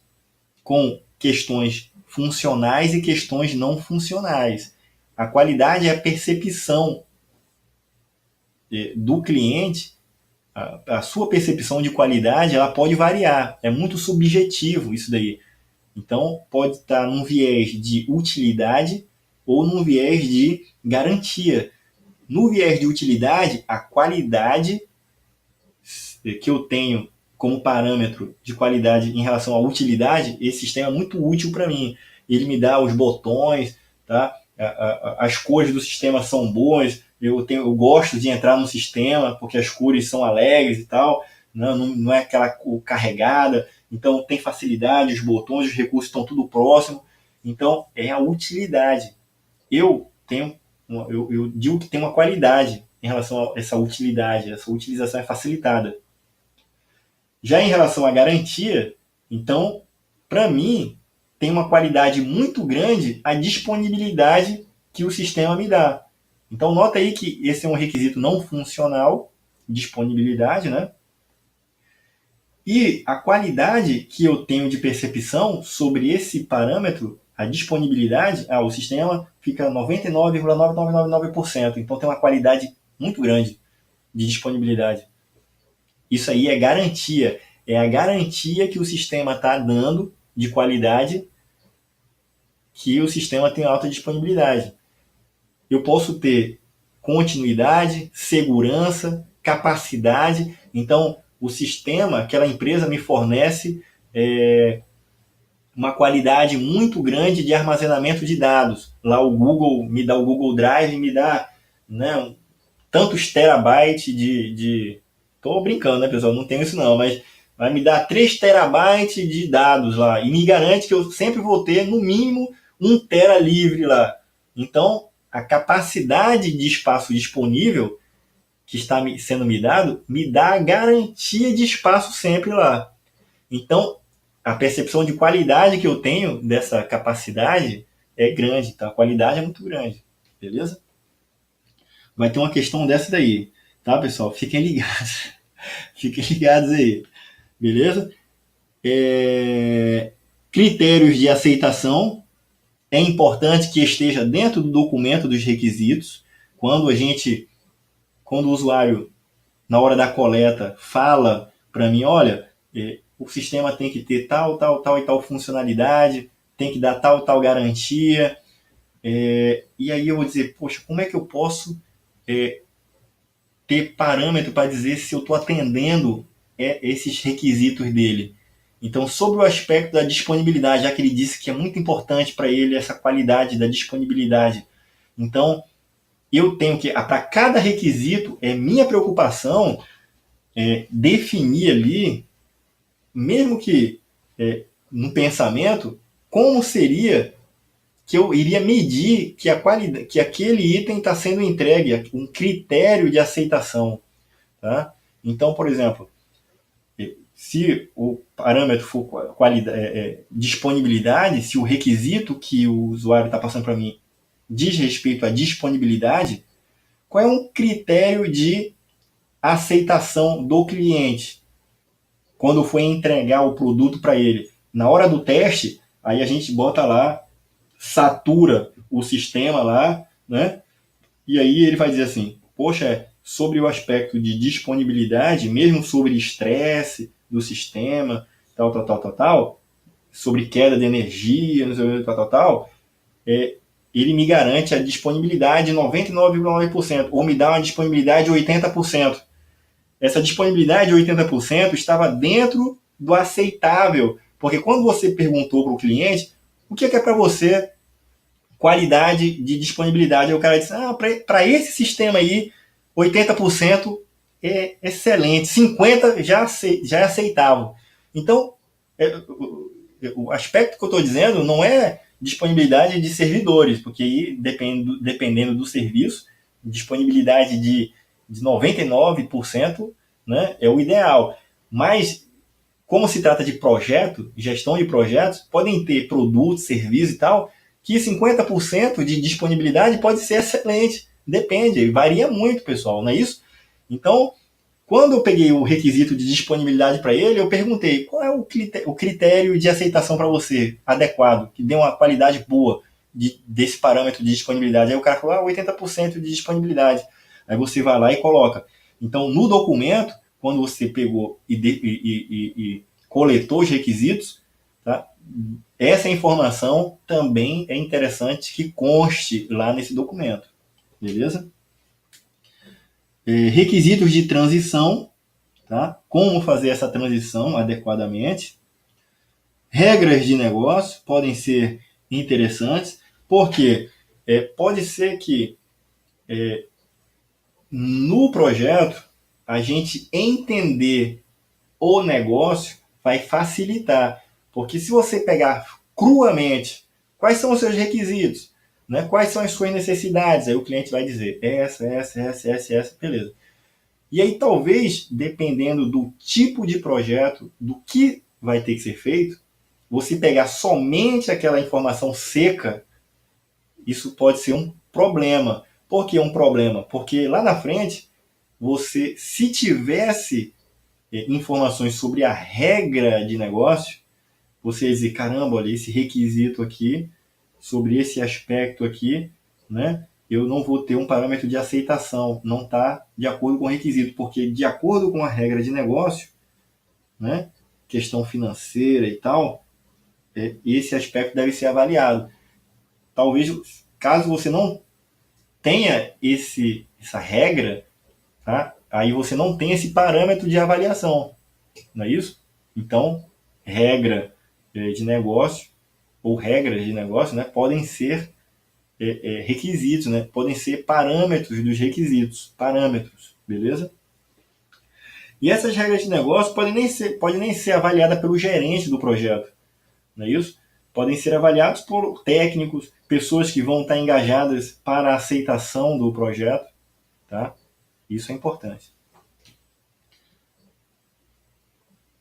com questões funcionais e questões não funcionais. A qualidade é a percepção do cliente, a sua percepção de qualidade ela pode variar, é muito subjetivo isso daí. Então, pode estar num viés de utilidade ou num viés de garantia. No viés de utilidade, a qualidade que eu tenho como parâmetro de qualidade em relação à utilidade, esse sistema é muito útil para mim. Ele me dá os botões, tá? As cores do sistema são boas, eu gosto de entrar no sistema porque as cores são alegres e tal, não é aquela cor carregada, então tem facilidade, os botões, os recursos estão tudo próximo, então é a utilidade. Eu digo que tem uma qualidade em relação a essa utilidade, essa utilização é facilitada. Já em relação à garantia, então, para mim, tem uma qualidade muito grande a disponibilidade que o sistema me dá. Então, nota aí que esse é um requisito não funcional, disponibilidade, né? E a qualidade que eu tenho de percepção sobre esse parâmetro, a disponibilidade, o sistema fica 99,9999%. Então, tem uma qualidade muito grande de disponibilidade. Isso aí é garantia. É a garantia que o sistema está dando de qualidade que o sistema tem alta disponibilidade. Eu posso ter continuidade, segurança, capacidade. Então, o sistema, aquela empresa me fornece uma qualidade muito grande de armazenamento de dados. Lá o Google me dá o Google Drive, me dá, né, tantos terabytes de... Tô brincando, né, pessoal? Não tenho isso não, mas vai me dar 3 terabytes de dados lá e me garante que eu sempre vou ter no mínimo 1 tera livre lá. Então, a capacidade de espaço disponível que está sendo me dado me dá a garantia de espaço sempre lá. Então, a percepção de qualidade que eu tenho dessa capacidade é grande, tá? A qualidade é muito grande, beleza? Vai ter uma questão dessa daí, tá, pessoal? Fiquem ligados. Fiquem ligados aí, beleza? Critérios de aceitação. É importante que esteja dentro do documento dos requisitos. Quando o usuário, na hora da coleta, fala para mim, olha, o sistema tem que ter tal, tal, tal e tal funcionalidade, tem que dar tal, tal garantia. E aí eu vou dizer, poxa, como é que eu posso ter parâmetro para dizer se eu estou atendendo esses requisitos dele? Então, sobre o aspecto da disponibilidade, já que ele disse que é muito importante para ele essa qualidade da disponibilidade. Então, eu tenho que, para cada requisito, é minha preocupação definir ali, mesmo que no pensamento, como seria que eu iria medir que a qualidade, que aquele item está sendo entregue, um critério de aceitação. Tá? Então, por exemplo, se o parâmetro for disponibilidade, se o requisito que o usuário está passando para mim diz respeito à disponibilidade, qual é um critério de aceitação do cliente quando for entregar o produto para ele? Na hora do teste, aí a gente bota lá, satura o sistema lá, né? E aí ele vai dizer assim, poxa, sobre o aspecto de disponibilidade, mesmo sobre estresse do sistema, tal, sobre queda de energia, tal, ele me garante a disponibilidade de 99,9%, ou me dá uma disponibilidade de 80%. Essa disponibilidade de 80% estava dentro do aceitável, porque quando você perguntou para o cliente, o que é para você qualidade de disponibilidade. Aí o cara diz, para esse sistema aí, 80% é excelente, 50% já é aceitável. Então, o aspecto que eu estou dizendo não é disponibilidade de servidores, porque aí, dependendo do serviço, disponibilidade de 99%, né, é o ideal. Mas, como se trata de projeto, gestão de projetos, podem ter produtos, serviços e tal, que 50% de disponibilidade pode ser excelente. Depende, varia muito, pessoal, não é isso? Então, quando eu peguei o requisito de disponibilidade para ele, eu perguntei qual é o critério de aceitação para você adequado, que dê uma qualidade boa desse parâmetro de disponibilidade. Aí o cara falou, 80% de disponibilidade. Aí você vai lá e coloca. Então, no documento, quando você pegou e coletou os requisitos, tá? Essa informação também é interessante que conste lá nesse documento. Beleza? Requisitos de transição, tá? Como fazer essa transição adequadamente. Regras de negócio podem ser interessantes, porque pode ser que no projeto a gente entender o negócio vai facilitar. Porque se você pegar cruamente quais são os seus requisitos, né? Quais são as suas necessidades, aí o cliente vai dizer essa, beleza. E aí talvez, dependendo do tipo de projeto, do que vai ter que ser feito, você pegar somente aquela informação seca, isso pode ser um problema. Por que um problema? Porque lá na frente, você, se tivesse informações sobre a regra de negócio, você ia dizer, caramba, olha, esse requisito aqui, sobre esse aspecto aqui, né? Eu não vou ter um parâmetro de aceitação, não está de acordo com o requisito, porque de acordo com a regra de negócio, né? Questão financeira e tal, esse aspecto deve ser avaliado. Talvez, caso você não tenha essa regra, tá? Aí você não tem esse parâmetro de avaliação, não é isso? Então, regra de negócio ou regras de negócio, né, podem ser requisitos, né, podem ser parâmetros dos requisitos, parâmetros, beleza? E essas regras de negócio podem nem ser avaliadas pelo gerente do projeto, não é isso? Podem ser avaliados por técnicos, pessoas que vão estar engajadas para a aceitação do projeto, tá? Isso é importante.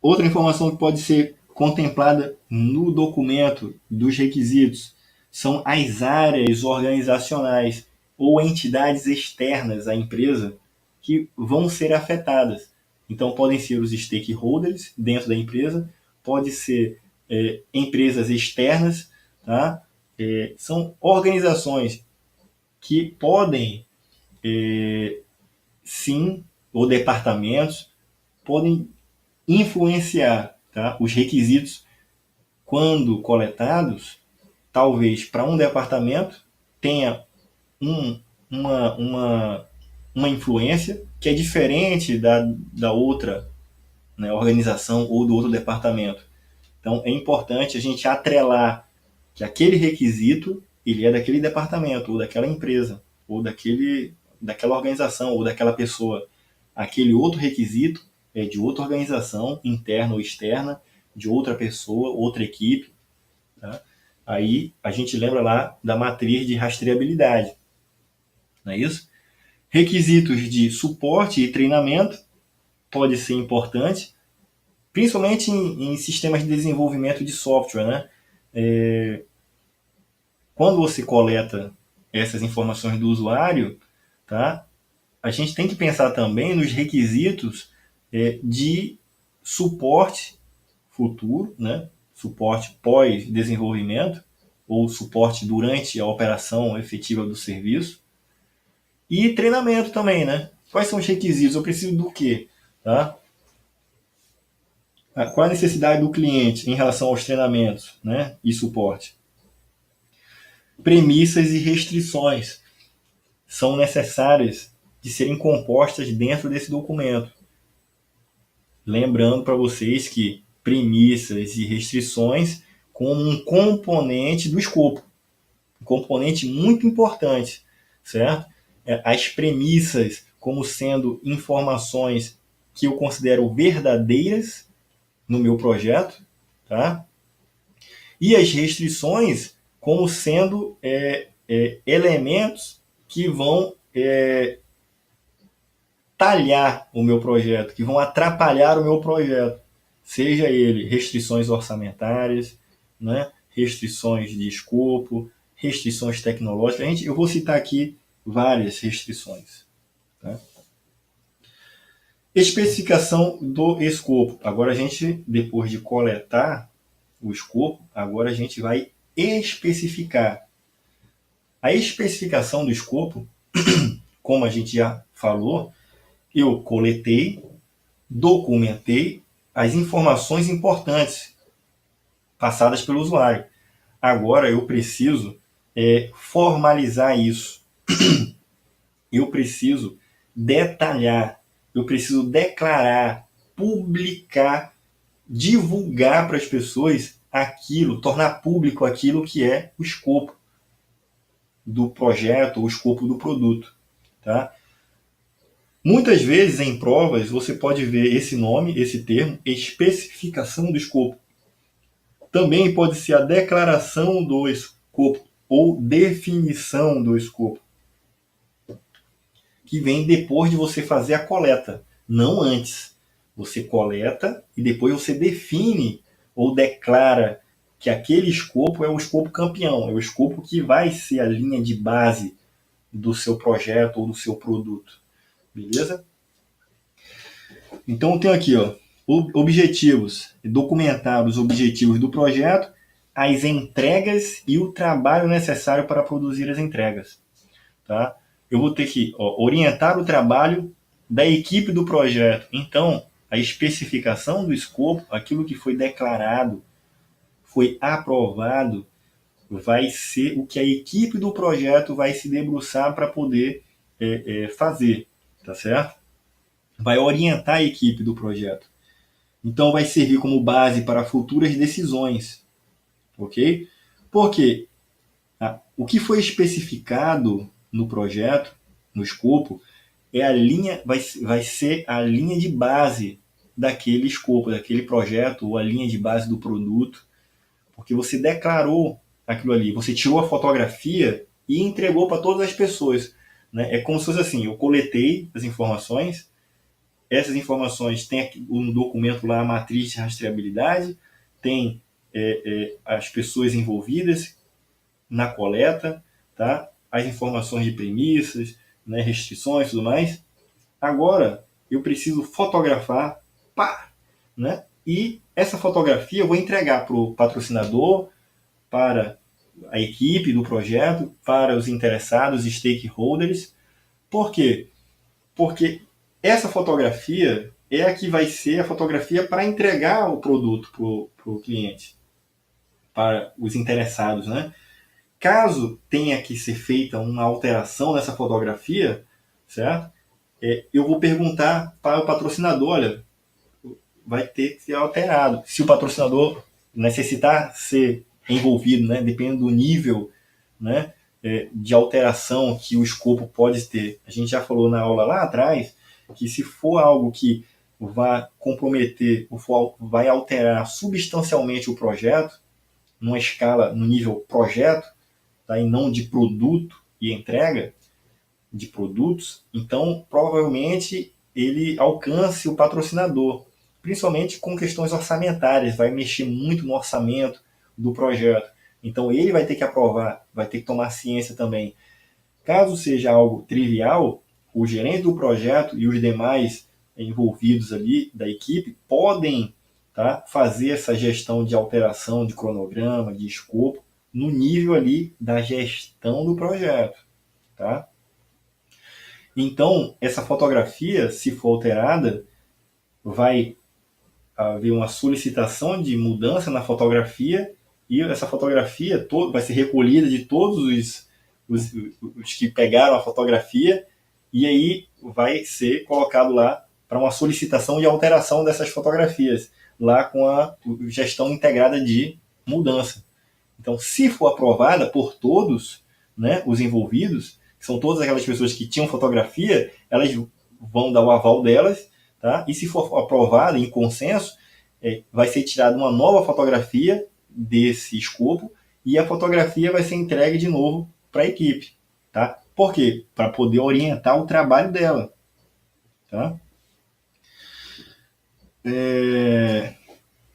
Outra informação que pode ser contemplada no documento dos requisitos são as áreas organizacionais ou entidades externas à empresa que vão ser afetadas. Então, podem ser os stakeholders dentro da empresa, pode ser empresas externas, tá? São organizações que podem, sim, ou departamentos, podem influenciar, tá? Os requisitos, quando coletados, talvez para um departamento tenha uma influência que é diferente da outra, né, organização ou do outro departamento. Então é importante a gente atrelar que aquele requisito ele é daquele departamento ou daquela empresa ou daquela organização ou daquela pessoa. Aquele outro requisito é de outra organização, interna ou externa, de outra pessoa, outra equipe. Tá? Aí a gente lembra lá da matriz de rastreabilidade. Não é isso? Requisitos de suporte e treinamento pode ser importante, principalmente em sistemas de desenvolvimento de software. Né? Quando você coleta essas informações do usuário, tá? A gente tem que pensar também nos requisitos de suporte futuro, né? Suporte pós-desenvolvimento ou suporte durante a operação efetiva do serviço e treinamento também, né? Quais são os requisitos? Eu preciso do quê? Tá? Qual a necessidade do cliente em relação aos treinamentos, né? E suporte? Premissas e restrições são necessárias de serem compostas dentro desse documento. Lembrando para vocês que premissas e restrições como um componente do escopo. componente muito importante, certo? As premissas como sendo informações que eu considero verdadeiras no meu projeto, tá? E as restrições como sendo elementos que vão talhar o meu projeto, que vão atrapalhar o meu projeto, seja ele restrições orçamentárias, né? Restrições de escopo, restrições tecnológicas. Eu vou citar aqui várias restrições. Tá? Especificação do escopo. Agora a gente, depois de coletar o escopo, agora a gente vai especificar. A especificação do escopo, como a gente já falou, eu coletei, documentei as informações importantes passadas pelo usuário. Agora eu preciso formalizar isso. Eu preciso detalhar, eu preciso declarar, publicar, divulgar para as pessoas aquilo, tornar público aquilo que é o escopo do projeto, o escopo do produto. Tá? Muitas vezes em provas você pode ver esse nome, esse termo, especificação do escopo. Também pode ser a declaração do escopo ou definição do escopo, que vem depois de você fazer a coleta, não antes. Você coleta e depois você define ou declara que aquele escopo é o escopo campeão, é o escopo que vai ser a linha de base do seu projeto ou do seu produto. Beleza? Então eu tenho aqui, ó, objetivos, documentar os objetivos do projeto, as entregas e o trabalho necessário para produzir as entregas. Tá? Eu vou ter que orientar o trabalho da equipe do projeto. Então, a especificação do escopo, aquilo que foi declarado, foi aprovado, vai ser o que a equipe do projeto vai se debruçar para poder fazer, tá certo? Vai orientar a equipe do projeto. Então, vai servir como base para futuras decisões, ok? Porque o que foi especificado no projeto, no escopo, é a linha, vai ser a linha de base daquele escopo, daquele projeto, ou a linha de base do produto, porque você declarou aquilo ali, você tirou a fotografia e entregou para todas as pessoas. Né? É como se fosse assim, eu coletei as informações, essas informações tem aqui, no documento lá a matriz de rastreabilidade, tem as pessoas envolvidas na coleta, tá? As informações de premissas, né, restrições e tudo mais. Agora, eu preciso fotografar, pá, né? E essa fotografia eu vou entregar para o patrocinador, para a equipe do projeto, para os interessados, stakeholders. Por quê? Porque essa fotografia é a que vai ser a fotografia para entregar o produto para o cliente, para os interessados, né? Caso tenha que ser feita uma alteração nessa fotografia, certo? Eu vou perguntar para o patrocinador, olha, vai ter que ser alterado. Se o patrocinador necessitar ser envolvido, né, dependendo do nível, né, de alteração que o escopo pode ter. A gente já falou na aula lá atrás que se for algo que vai comprometer, ou vai alterar substancialmente o projeto, numa escala, no nível projeto, tá, e não de produto e entrega de produtos, então provavelmente ele alcance o patrocinador, principalmente com questões orçamentárias, vai mexer muito no orçamento do projeto. Então ele vai ter que aprovar, vai ter que tomar ciência também. Caso seja algo trivial, o gerente do projeto e os demais envolvidos ali da equipe podem, tá, fazer essa gestão de alteração de cronograma, de escopo, no nível ali da gestão do projeto. Tá? Então, essa fotografia, se for alterada, vai haver uma solicitação de mudança na fotografia e essa fotografia vai ser recolhida de todos os que pegaram a fotografia e aí vai ser colocado lá para uma solicitação de alteração dessas fotografias, lá com a gestão integrada de mudança. Então, se for aprovada por todos, né, os envolvidos, que são todas aquelas pessoas que tinham fotografia, elas vão dar o aval delas, tá? E se for aprovada em consenso, vai ser tirada uma nova fotografia desse escopo e a fotografia vai ser entregue de novo para a equipe, tá? Por quê? Para poder orientar o trabalho dela, tá?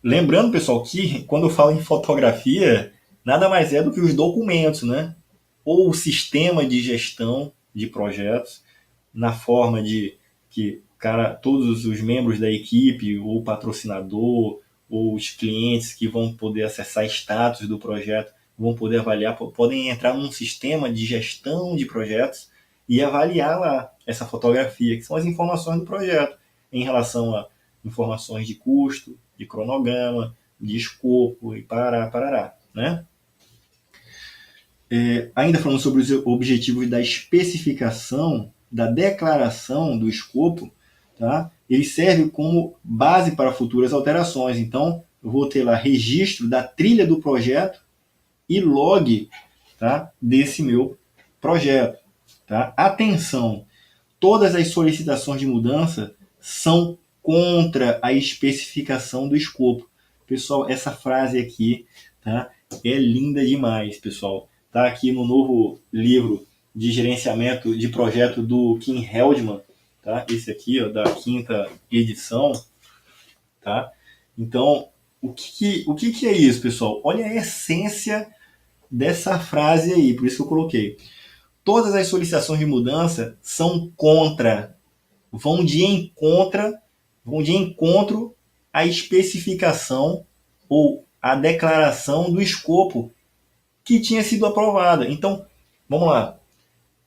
Lembrando, pessoal, que quando eu falo em fotografia, nada mais é do que os documentos, né? Ou o sistema de gestão de projetos, na forma de que todos os membros da equipe, ou o patrocinador, ou os clientes que vão poder acessar status do projeto, vão poder avaliar, podem entrar num sistema de gestão de projetos e avaliar lá essa fotografia, que são as informações do projeto, em relação a informações de custo, de cronograma, de escopo e parará, né? Ainda falando sobre os objetivos da especificação, da declaração do escopo, tá? Ele serve como base para futuras alterações. Então, eu vou ter lá registro da trilha do projeto e log, tá, desse meu projeto. Tá? Atenção, todas as solicitações de mudança são contra a especificação do escopo. Pessoal, essa frase aqui, tá, é linda demais, pessoal. Tá aqui no novo livro de gerenciamento de projeto do Kim Heldman, tá? Esse aqui, ó, da 5ª edição, tá? Então, o que é isso, pessoal? Olha a essência dessa frase aí, por isso que eu coloquei. Todas as solicitações de mudança são contra, vão de encontro à especificação ou à declaração do escopo que tinha sido aprovada. Então, vamos lá.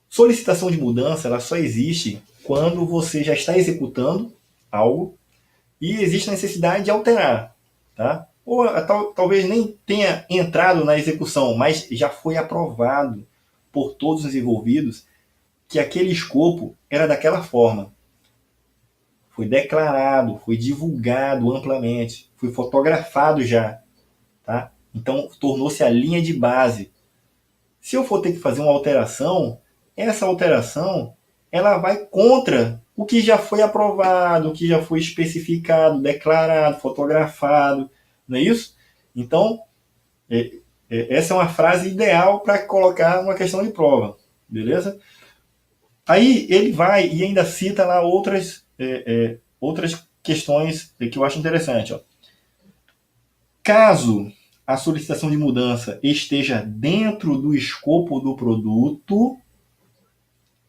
Solicitação de mudança, ela só existe quando você já está executando algo e existe a necessidade de alterar, tá? Ou talvez nem tenha entrado na execução, mas já foi aprovado por todos os envolvidos que aquele escopo era daquela forma. Foi declarado, foi divulgado amplamente, foi fotografado já, tá? Então tornou-se a linha de base. Se eu for ter que fazer uma alteração, essa alteração ela vai contra o que já foi aprovado, o que já foi especificado, declarado, fotografado, não é isso? Então, essa é uma frase ideal para colocar uma questão de prova, beleza? Aí ele vai e ainda cita lá outras questões que eu acho interessante. Ó. Caso a solicitação de mudança esteja dentro do escopo do produto,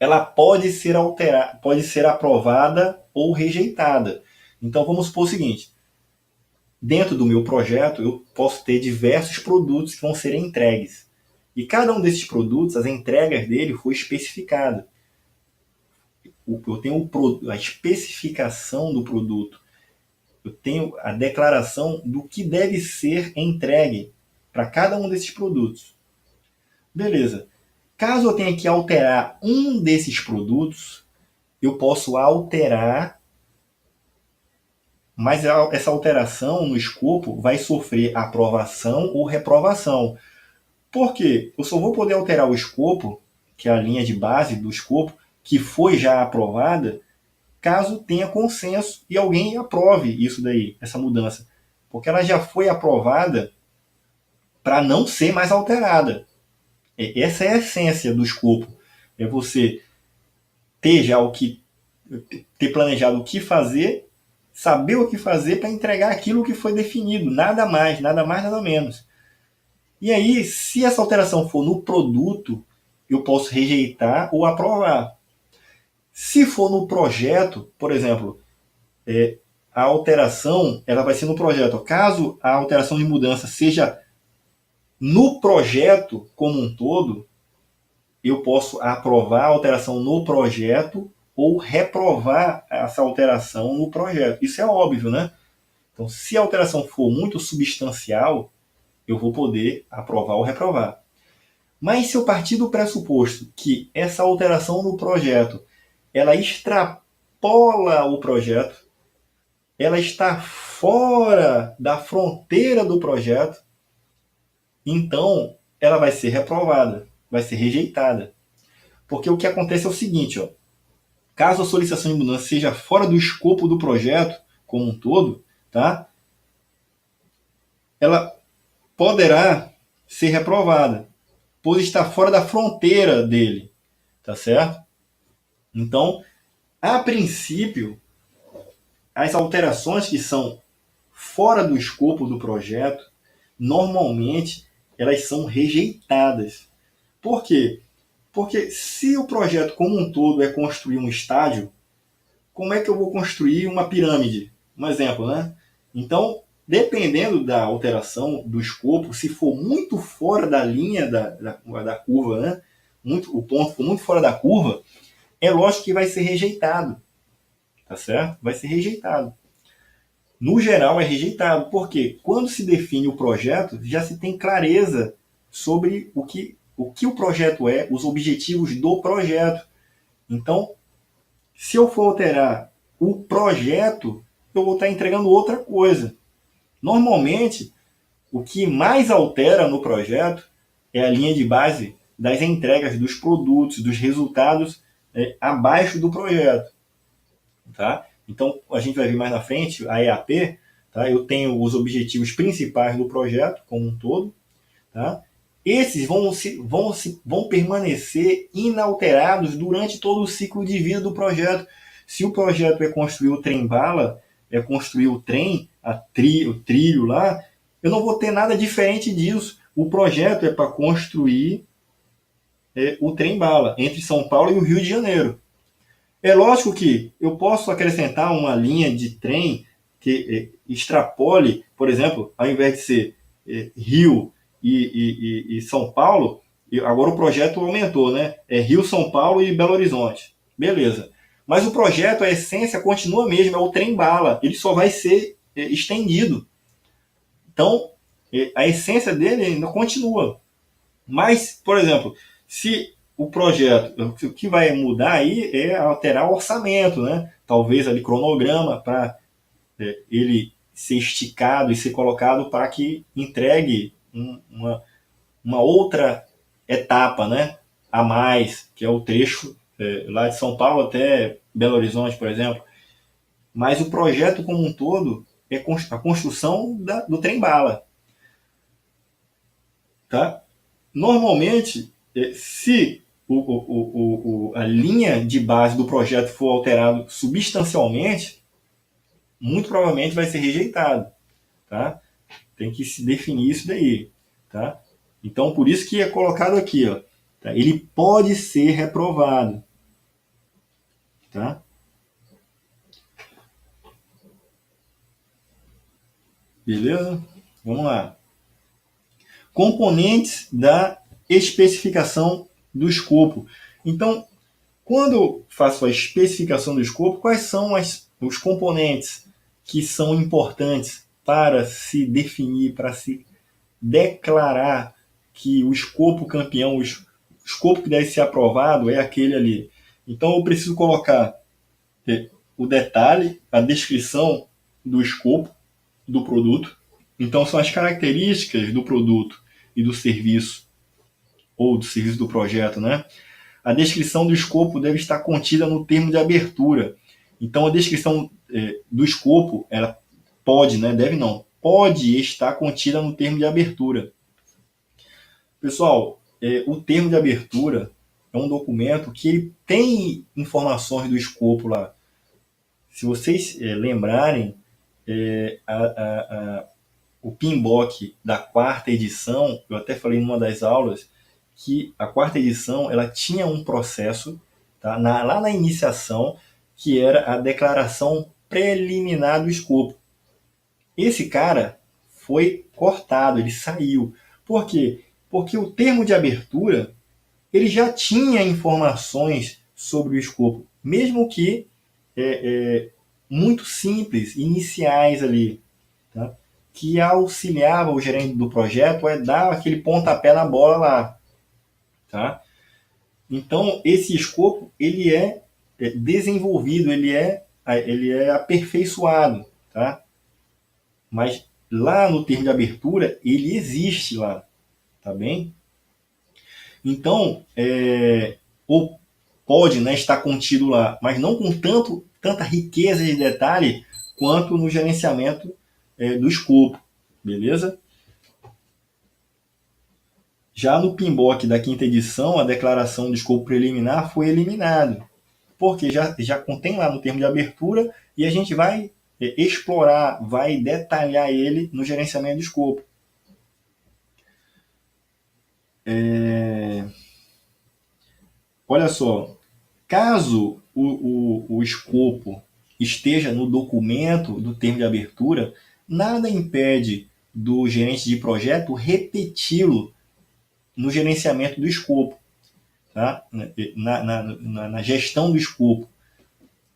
ela pode ser alterada, pode ser aprovada ou rejeitada. Então vamos supor o seguinte: dentro do meu projeto eu posso ter diversos produtos que vão ser entregues. E cada um desses produtos, as entregas dele foi especificada. Eu tenho a especificação do produto. Eu tenho a declaração do que deve ser entregue para cada um desses produtos. Beleza. Caso eu tenha que alterar um desses produtos, eu posso alterar, mas essa alteração no escopo vai sofrer aprovação ou reprovação. Por quê? Eu só vou poder alterar o escopo, que é a linha de base do escopo, que foi já aprovada, caso tenha consenso e alguém aprove isso daí, essa mudança. Porque ela já foi aprovada para não ser mais alterada. Essa é a essência do escopo. É você ter já ter planejado o que fazer, saber o que fazer para entregar aquilo que foi definido, nada mais, nada menos. E aí, se essa alteração for no produto, eu posso rejeitar ou aprovar. Se for no projeto, por exemplo, a alteração ela vai ser no projeto. Caso a alteração de mudança seja no projeto como um todo, eu posso aprovar a alteração no projeto ou reprovar essa alteração no projeto. Isso é óbvio, né? Então, se a alteração for muito substancial, eu vou poder aprovar ou reprovar. Mas se eu partir do pressuposto que essa alteração no projeto ela extrapola o projeto, ela está fora da fronteira do projeto, então ela vai ser reprovada, vai ser rejeitada. Porque o que acontece é o seguinte, ó, caso a solicitação de mudança seja fora do escopo do projeto como um todo, tá? Ela poderá ser reprovada, pois está fora da fronteira dele, tá certo? Então, a princípio, as alterações que são fora do escopo do projeto, normalmente elas são rejeitadas. Por quê? Porque se o projeto como um todo é construir um estádio, como é que eu vou construir uma pirâmide? Um exemplo, né? Então, dependendo da alteração do escopo, se for muito fora da linha da curva, né? O ponto for muito fora da curva, é lógico que vai ser rejeitado, tá certo? Vai ser rejeitado. No geral, é rejeitado, porque quando se define o projeto, já se tem clareza sobre o projeto é, os objetivos do projeto. Então, se eu for alterar o projeto, eu vou estar entregando outra coisa. Normalmente, o que mais altera no projeto é a linha de base das entregas dos produtos, dos resultados abaixo do projeto. Tá? Então, a gente vai ver mais na frente, a EAP, tá? Eu tenho os objetivos principais do projeto como um todo. Tá? Esses vão permanecer inalterados durante todo o ciclo de vida do projeto. Se o projeto é construir o trem-bala, é construir o trem, o trilho lá, eu não vou ter nada diferente disso. O projeto é para construir o trem-bala entre São Paulo e o Rio de Janeiro. É lógico que eu posso acrescentar uma linha de trem que extrapole, por exemplo, ao invés de ser Rio e São Paulo, agora o projeto aumentou, né? É Rio, São Paulo e Belo Horizonte. Beleza. Mas o projeto, a essência continua a mesma, é o trem-bala. Ele só vai ser estendido. Então, a essência dele ainda continua. Mas, por exemplo, se o projeto, o que vai mudar aí é alterar o orçamento, né? Talvez ali cronograma para ele ser esticado e ser colocado para que entregue uma outra etapa, né? A mais, que é o trecho lá de São Paulo até Belo Horizonte, por exemplo. Mas o projeto como um todo é a construção do trem-bala. Tá? Normalmente, se a linha de base do projeto for alterada substancialmente, muito provavelmente vai ser rejeitado. Tá? Tem que se definir isso daí. Tá? Então, por isso que é colocado aqui. Ó, tá? Ele pode ser reprovado. Tá? Beleza? Vamos lá. Componentes da especificação do escopo. Então, quando eu faço a especificação do escopo, quais são os componentes que são importantes para se definir, para se declarar que o escopo campeão, o escopo que deve ser aprovado é aquele ali. Então eu preciso colocar o detalhe, a descrição do escopo do produto. Então são as características do produto e do serviço, ou do serviço do projeto, né? A descrição do escopo deve estar contida no termo de abertura. Então, a descrição do escopo, ela pode, né, deve não, pode estar contida no termo de abertura. Pessoal, o termo de abertura é um documento que ele tem informações do escopo lá. Se vocês lembrarem, o PMBOK da quarta edição, eu até falei numa das aulas, que a quarta edição ela tinha um processo tá, lá na iniciação que era a declaração preliminar do escopo. Esse cara foi cortado, ele saiu. Por quê? Porque o termo de abertura ele já tinha informações sobre o escopo, mesmo que muito simples, iniciais ali, tá? Que auxiliava o gerente do projeto a dar aquele pontapé na bola lá. Tá? Então, esse escopo ele é desenvolvido, ele é aperfeiçoado. Tá? Mas lá no termo de abertura, ele existe lá. tá bem? Então, ou pode, né, estar contido lá, mas não com tanta riqueza de detalhe quanto no gerenciamento do escopo, beleza? Já no PMBOK da quinta edição, a declaração de escopo preliminar foi eliminado, porque já contém lá no termo de abertura e a gente vai explorar, vai detalhar ele no gerenciamento de escopo. Olha só, caso o escopo esteja no documento do termo de abertura, nada impede do gerente de projeto repeti-lo no gerenciamento do escopo, tá? Na gestão do escopo.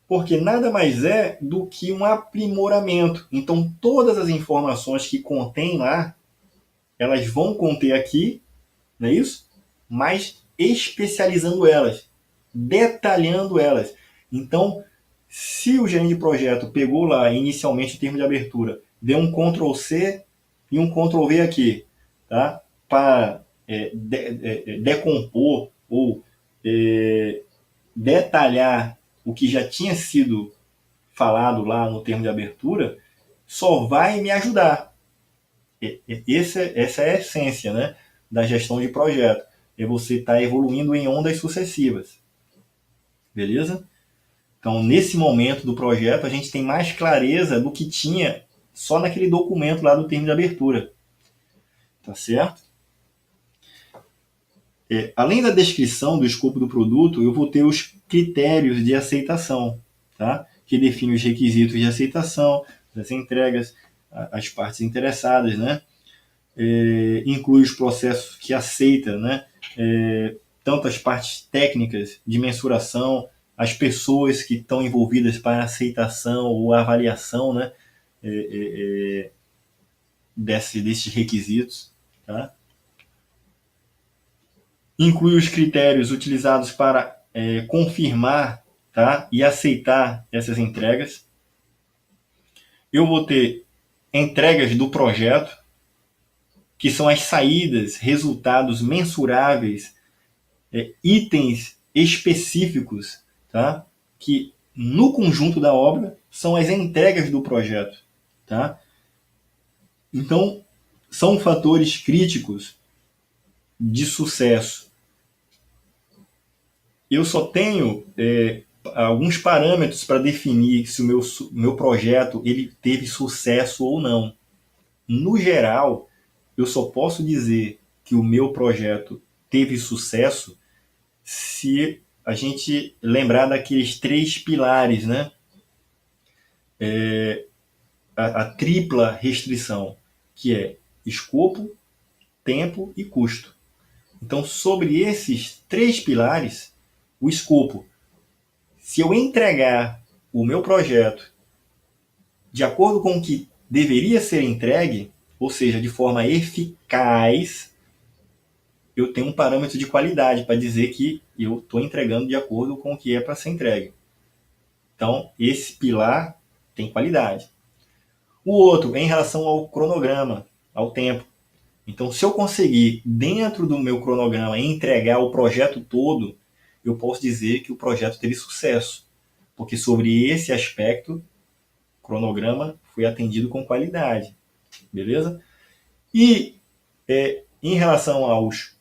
Porque nada mais é do que um aprimoramento. Então, todas as informações que contém lá, elas vão conter aqui, não é isso? Mas especializando elas, detalhando elas. Então, se o gerente de projeto pegou lá inicialmente o termo de abertura, deu um Ctrl C e um Ctrl V aqui, tá? Para decompor ou detalhar o que já tinha sido falado lá no termo de abertura, só vai me ajudar. Essa é a essência, né, da gestão de projeto. É você estar evoluindo em ondas sucessivas. Beleza? Então, nesse momento do projeto, a gente tem mais clareza do que tinha só naquele documento lá do termo de abertura. Tá certo? Além da descrição do escopo do produto, eu vou ter os critérios de aceitação, tá? Que definem os requisitos de aceitação das entregas, as partes interessadas, né? Inclui os processos que aceita, né? Tanto as partes técnicas de mensuração, as pessoas que estão envolvidas para a aceitação ou avaliação, né? Desses requisitos, tá? Inclui os critérios utilizados para confirmar, tá? E aceitar essas entregas. Eu vou ter entregas do projeto, que são as saídas, resultados mensuráveis, itens específicos, tá? Que no conjunto da obra são as entregas do projeto, tá? Então, são fatores críticos de sucesso. Eu só tenho alguns parâmetros para definir se o meu projeto ele teve sucesso ou não. No geral, eu só posso dizer que o meu projeto teve sucesso se a gente lembrar daqueles 3 pilares, né? A tripla restrição, que é escopo, tempo e custo. Então, sobre esses 3 pilares, o escopo, se eu entregar o meu projeto de acordo com o que deveria ser entregue, ou seja, de forma eficaz, eu tenho um parâmetro de qualidade para dizer que eu estou entregando de acordo com o que é para ser entregue. Então, esse pilar tem qualidade. O outro é em relação ao cronograma, ao tempo. Então, se eu conseguir, dentro do meu cronograma, entregar o projeto todo, eu posso dizer que o projeto teve sucesso. Porque sobre esse aspecto, o cronograma foi atendido com qualidade. Beleza? E em relação aos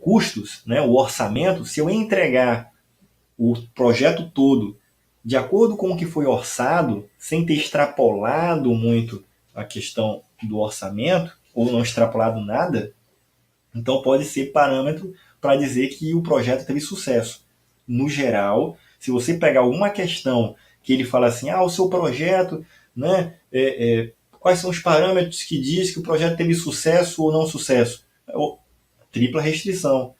custos, né, o orçamento, se eu entregar o projeto todo de acordo com o que foi orçado, sem ter extrapolado muito a questão do orçamento, ou não extrapolado nada, então pode ser parâmetro para dizer que o projeto teve sucesso. No geral, se você pegar alguma questão que ele fala assim, o seu projeto, né, quais são os parâmetros que diz que o projeto teve sucesso ou não sucesso? Tripla restrição,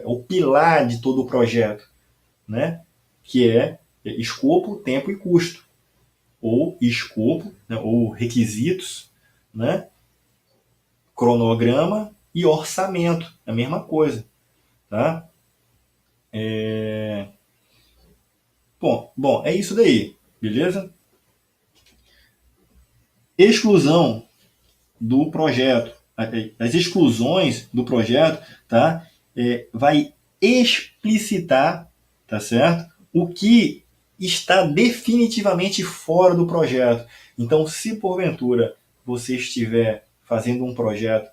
o pilar de todo o projeto, né, que é escopo, tempo e custo, ou escopo, né, ou requisitos, né, cronograma e orçamento, a mesma coisa, tá? Bom, é isso daí, beleza? Exclusão do projeto. as exclusões do projeto, tá? Vai explicitar, tá certo? O que está definitivamente fora do projeto. Então, se porventura você estiver fazendo um projeto,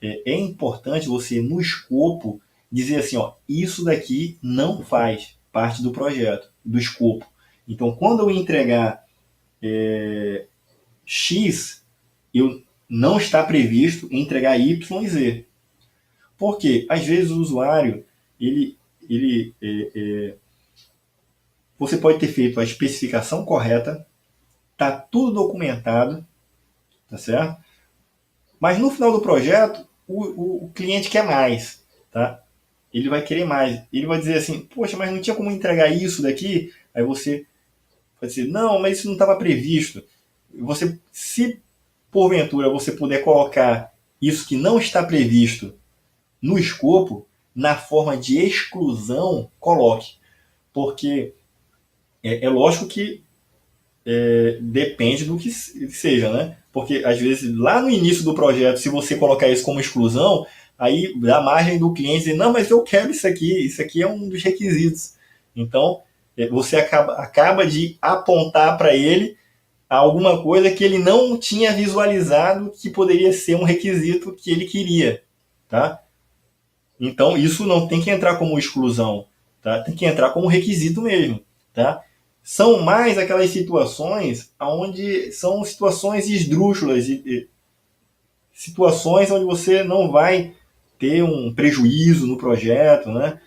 é importante você, no escopo, dizer assim, ó, isso daqui não faz parte do projeto, do escopo. Então, quando eu entregar X, eu não está previsto entregar Y e Z. Porque, às vezes, o usuário, você pode ter feito a especificação correta, tá tudo documentado, tá certo? Mas no final do projeto, o cliente quer mais, tá? Ele vai querer mais. Ele vai dizer assim, poxa, mas não tinha como entregar isso daqui? Aí você vai dizer, não, mas isso não estava previsto. Você, se porventura você puder colocar isso que não está previsto no escopo, na forma de exclusão, coloque. Porque é lógico que depende do que seja, né? Porque às vezes lá no início do projeto, se você colocar isso como exclusão, aí dá margem do cliente dizer, não, mas eu quero isso aqui é um dos requisitos. Então, você acaba de apontar para ele alguma coisa que ele não tinha visualizado que poderia ser um requisito que ele queria, tá? Então, isso não tem que entrar como exclusão, tá? Tem que entrar como requisito mesmo, tá? São mais aquelas situações onde são situações esdrúxulas, situações onde você não vai ter um prejuízo no projeto, né?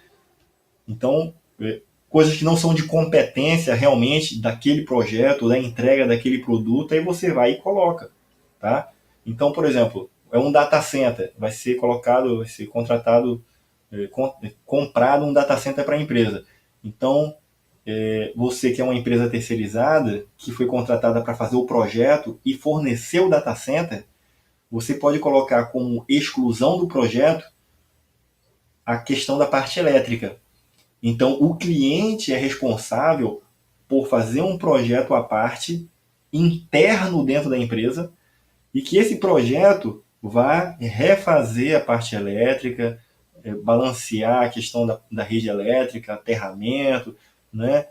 Então, coisas que não são de competência realmente daquele projeto, da entrega daquele produto, aí você vai e coloca, tá? Então, por exemplo, é um data center, vai ser colocado, vai ser contratado, comprado um data center para a empresa. Então, você que é uma empresa terceirizada, que foi contratada para fazer o projeto e fornecer o data center, você pode colocar como exclusão do projeto a questão da parte elétrica. Então, o cliente é responsável por fazer um projeto à parte, interno dentro da empresa, e que esse projeto vá refazer a parte elétrica, balancear a questão da rede elétrica, aterramento, né?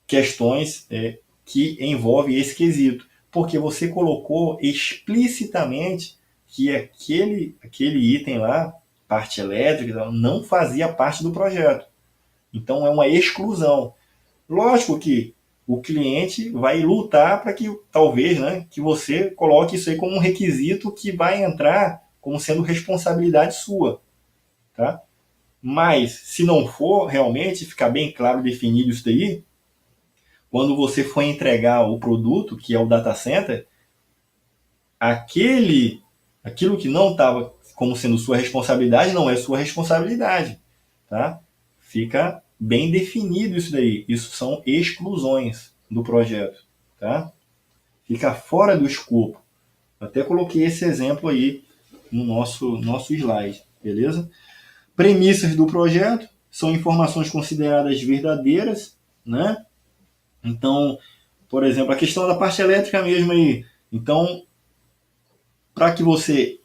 Questões que envolvem esse quesito. Porque você colocou explicitamente que aquele item lá, parte elétrica, não fazia parte do projeto. Então é uma exclusão. Lógico que o cliente vai lutar para que talvez, né, que você coloque isso aí como um requisito que vai entrar como sendo responsabilidade sua, tá? Mas se não for realmente ficar bem claro definido isso daí, quando você for entregar o produto, que é o data center, aquilo que não estava como sendo sua responsabilidade não é sua responsabilidade, tá? Fica bem definido isso daí. Isso são exclusões do projeto, tá? Fica fora do escopo. Até coloquei esse exemplo aí no nosso slide, beleza? Premissas do projeto são informações consideradas verdadeiras, né? Então, por exemplo, a questão da parte elétrica mesmo aí. Então, para que você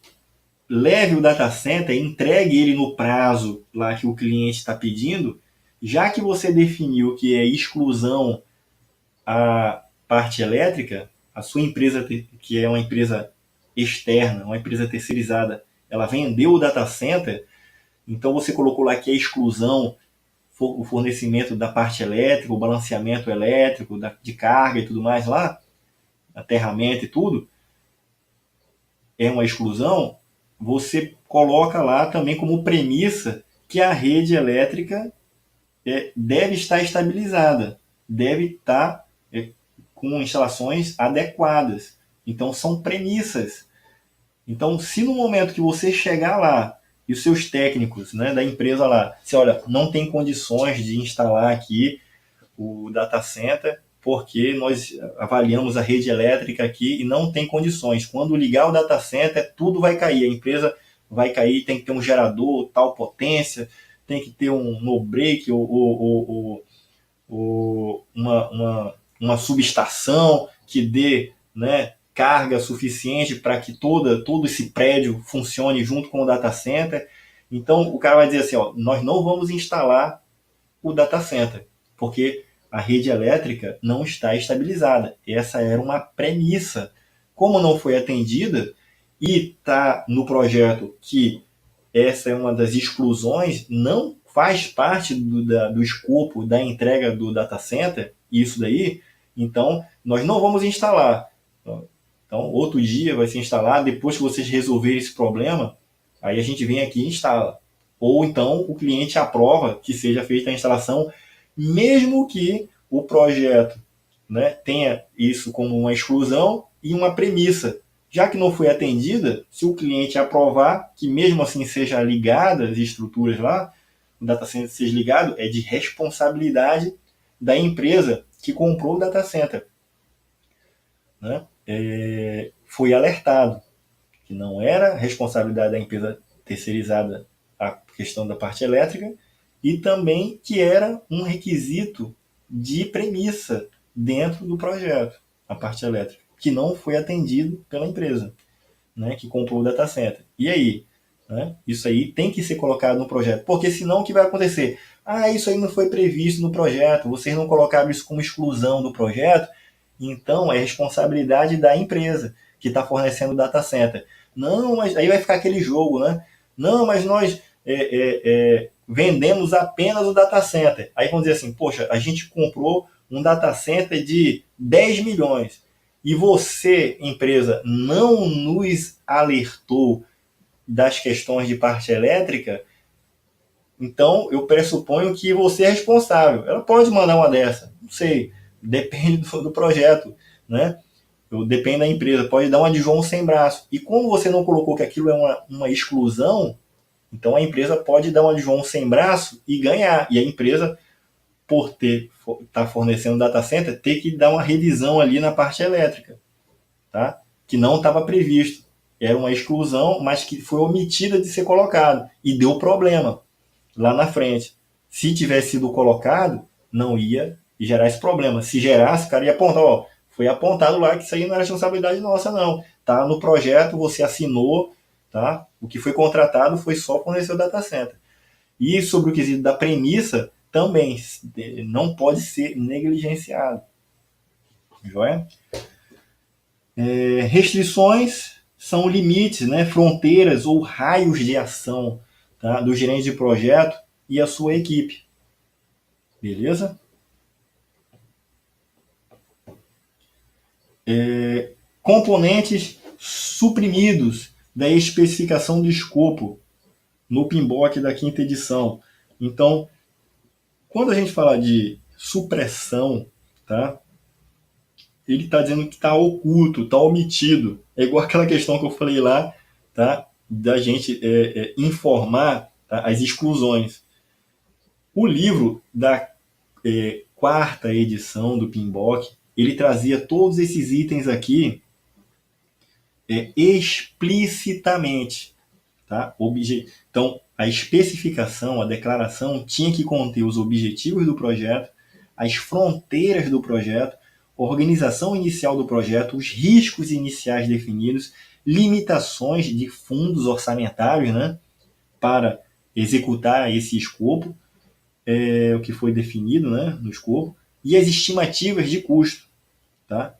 leve o data center, entregue ele no prazo lá que o cliente está pedindo, já que você definiu que é exclusão a parte elétrica, a sua empresa, que é uma empresa externa, uma empresa terceirizada, ela vendeu o data center, então você colocou lá que é exclusão o fornecimento da parte elétrica, o balanceamento elétrico, de carga e tudo mais lá, aterramento e tudo, é uma exclusão, você coloca lá também como premissa que a rede elétrica deve estar estabilizada, deve estar com instalações adequadas. Então, são premissas. Então, se no momento que você chegar lá e os seus técnicos, né, da empresa lá, você olha, não tem condições de instalar aqui o data center porque nós avaliamos a rede elétrica aqui e não tem condições. Quando ligar o data center, tudo vai cair. A empresa vai cair, tem que ter um gerador, tal potência, tem que ter um no break ou uma subestação que dê, né, carga suficiente para que todo esse prédio funcione junto com o data center. Então, o cara vai dizer assim, ó, nós não vamos instalar o data center, porque a rede elétrica não está estabilizada. Essa era uma premissa. Como não foi atendida e está no projeto que essa é uma das exclusões, não faz parte do escopo da entrega do data center, isso daí, então nós não vamos instalar. Então, outro dia vai ser instalado, depois que vocês resolverem esse problema, aí a gente vem aqui e instala. Ou então o cliente aprova que seja feita a instalação, mesmo que o projeto, né, tenha isso como uma exclusão e uma premissa. Já que não foi atendida, se o cliente aprovar que mesmo assim seja ligada as estruturas lá, o data center seja ligado, é de responsabilidade da empresa que comprou o data center. Né? Foi alertado que não era responsabilidade da empresa terceirizada a questão da parte elétrica e também que era um requisito de premissa dentro do projeto, a parte elétrica, que não foi atendido pela empresa, né, que comprou o data center. E aí? Né? Isso aí tem que ser colocado no projeto, porque senão o que vai acontecer? Isso aí não foi previsto no projeto, vocês não colocaram isso como exclusão do projeto, então é responsabilidade da empresa que está fornecendo o data center. Não, mas aí vai ficar aquele jogo, né? Não, mas nós vendemos apenas o data center. Aí vamos dizer assim, poxa, a gente comprou um data center de 10 milhões e você, empresa, não nos alertou das questões de parte elétrica, então eu pressuponho que você é responsável. Ela pode mandar uma dessa, não sei, depende do projeto, né? Depende da empresa, pode dar uma de João sem braço. E como você não colocou que aquilo é uma exclusão, então a empresa pode dar uma de João sem braço e ganhar. E a empresa, por estar fornecendo data center, ter que dar uma revisão ali na parte elétrica, tá? Que não estava previsto. Era uma exclusão, mas que foi omitida de ser colocado. E deu problema lá na frente. Se tivesse sido colocado, não ia gerar esse problema. Se gerasse, o cara ia apontar, ó, foi apontado lá que isso aí não era responsabilidade nossa, não. Tá no projeto, você assinou, tá? O que foi contratado foi só fornecer o data center. E sobre o quesito da premissa, também não pode ser negligenciado. Joia? Restrições são limites, né, fronteiras ou raios de ação, tá, do gerente de projeto e a sua equipe. Beleza? Componentes suprimidos da especificação do escopo no PMBOK da quinta edição. Então, quando a gente fala de supressão, tá, ele está dizendo que está oculto, está omitido. É igual aquela questão que eu falei lá, tá, da gente informar, tá, as exclusões. O livro da quarta edição do PMBOK, ele trazia todos esses itens aqui explicitamente. Tá? Então, a especificação, a declaração tinha que conter os objetivos do projeto, as fronteiras do projeto, a organização inicial do projeto, os riscos iniciais definidos, limitações de fundos orçamentários, né, para executar esse escopo, o que foi definido, né, no escopo, e as estimativas de custo. Tá?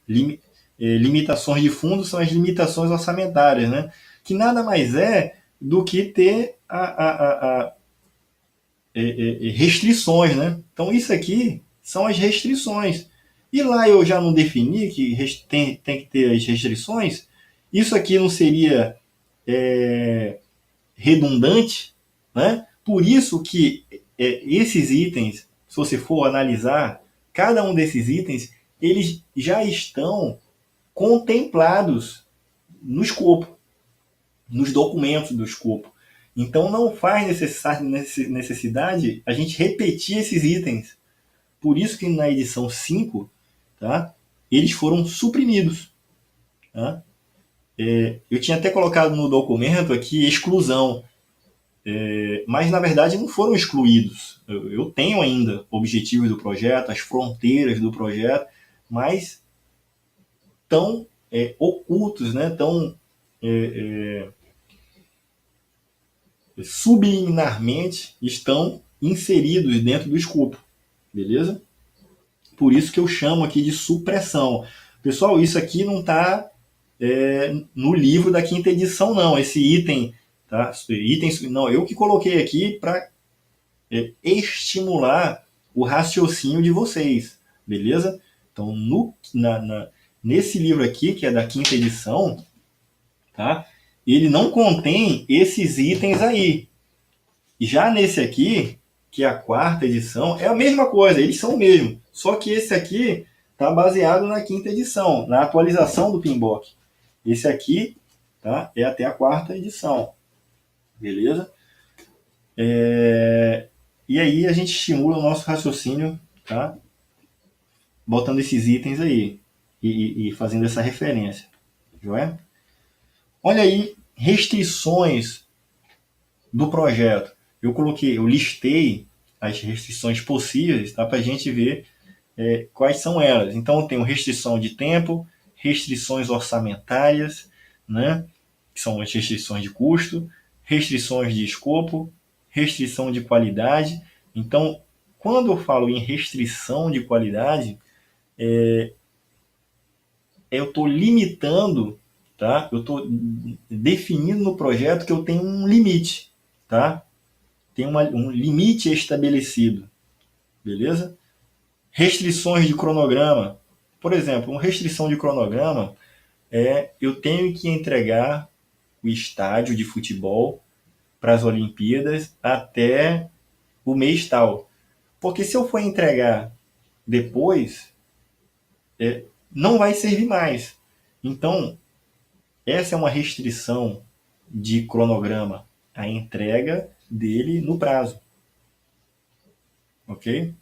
Limitações de fundos são as limitações orçamentárias, né, que nada mais é do que ter restrições, né? Então isso aqui são as restrições. E lá eu já não defini que tem que ter as restrições. Isso aqui não seria redundante, né? Por isso que esses itens, se você for analisar, cada um desses itens, eles já estão contemplados no escopo, nos documentos do escopo. Então não faz necessidade a gente repetir esses itens. Por isso que na edição 5, tá, eles foram suprimidos. Tá? Eu tinha até colocado no documento aqui exclusão, mas na verdade não foram excluídos. Eu tenho ainda objetivos do projeto, as fronteiras do projeto, mas estão ocultos, né, tão subliminarmente estão inseridos dentro do escopo, beleza? Por isso que eu chamo aqui de supressão. Pessoal, isso aqui não está no livro da quinta edição, não. Esse item, tá? Não, eu que coloquei aqui para estimular o raciocínio de vocês, beleza? Então, nesse livro aqui, que é da quinta edição, tá? Ele não contém esses itens aí. Já nesse aqui, que é a quarta edição, é a mesma coisa, eles são o mesmo. Só que esse aqui está baseado na quinta edição, na atualização do PMBOK. Esse aqui, tá, é até a quarta edição. Beleza? E aí a gente estimula o nosso raciocínio, tá? Botando esses itens aí e fazendo essa referência. Joia? Olha aí, restrições do projeto. Eu listei as restrições possíveis, tá? Para a gente ver quais são elas. Então, eu tenho restrição de tempo, restrições orçamentárias, né? Que são as restrições de custo, restrições de escopo, restrição de qualidade. Então, quando eu falo em restrição de qualidade, eu estou limitando, tá? Eu estou definindo no projeto que eu tenho um limite, tá? Tem um limite estabelecido, beleza? Restrições de cronograma. Por exemplo, uma restrição de cronograma eu tenho que entregar o estádio de futebol para as Olimpíadas até o mês tal. Porque se eu for entregar depois, não vai servir mais. Então, essa é uma restrição de cronograma, a entrega dele no prazo. Ok?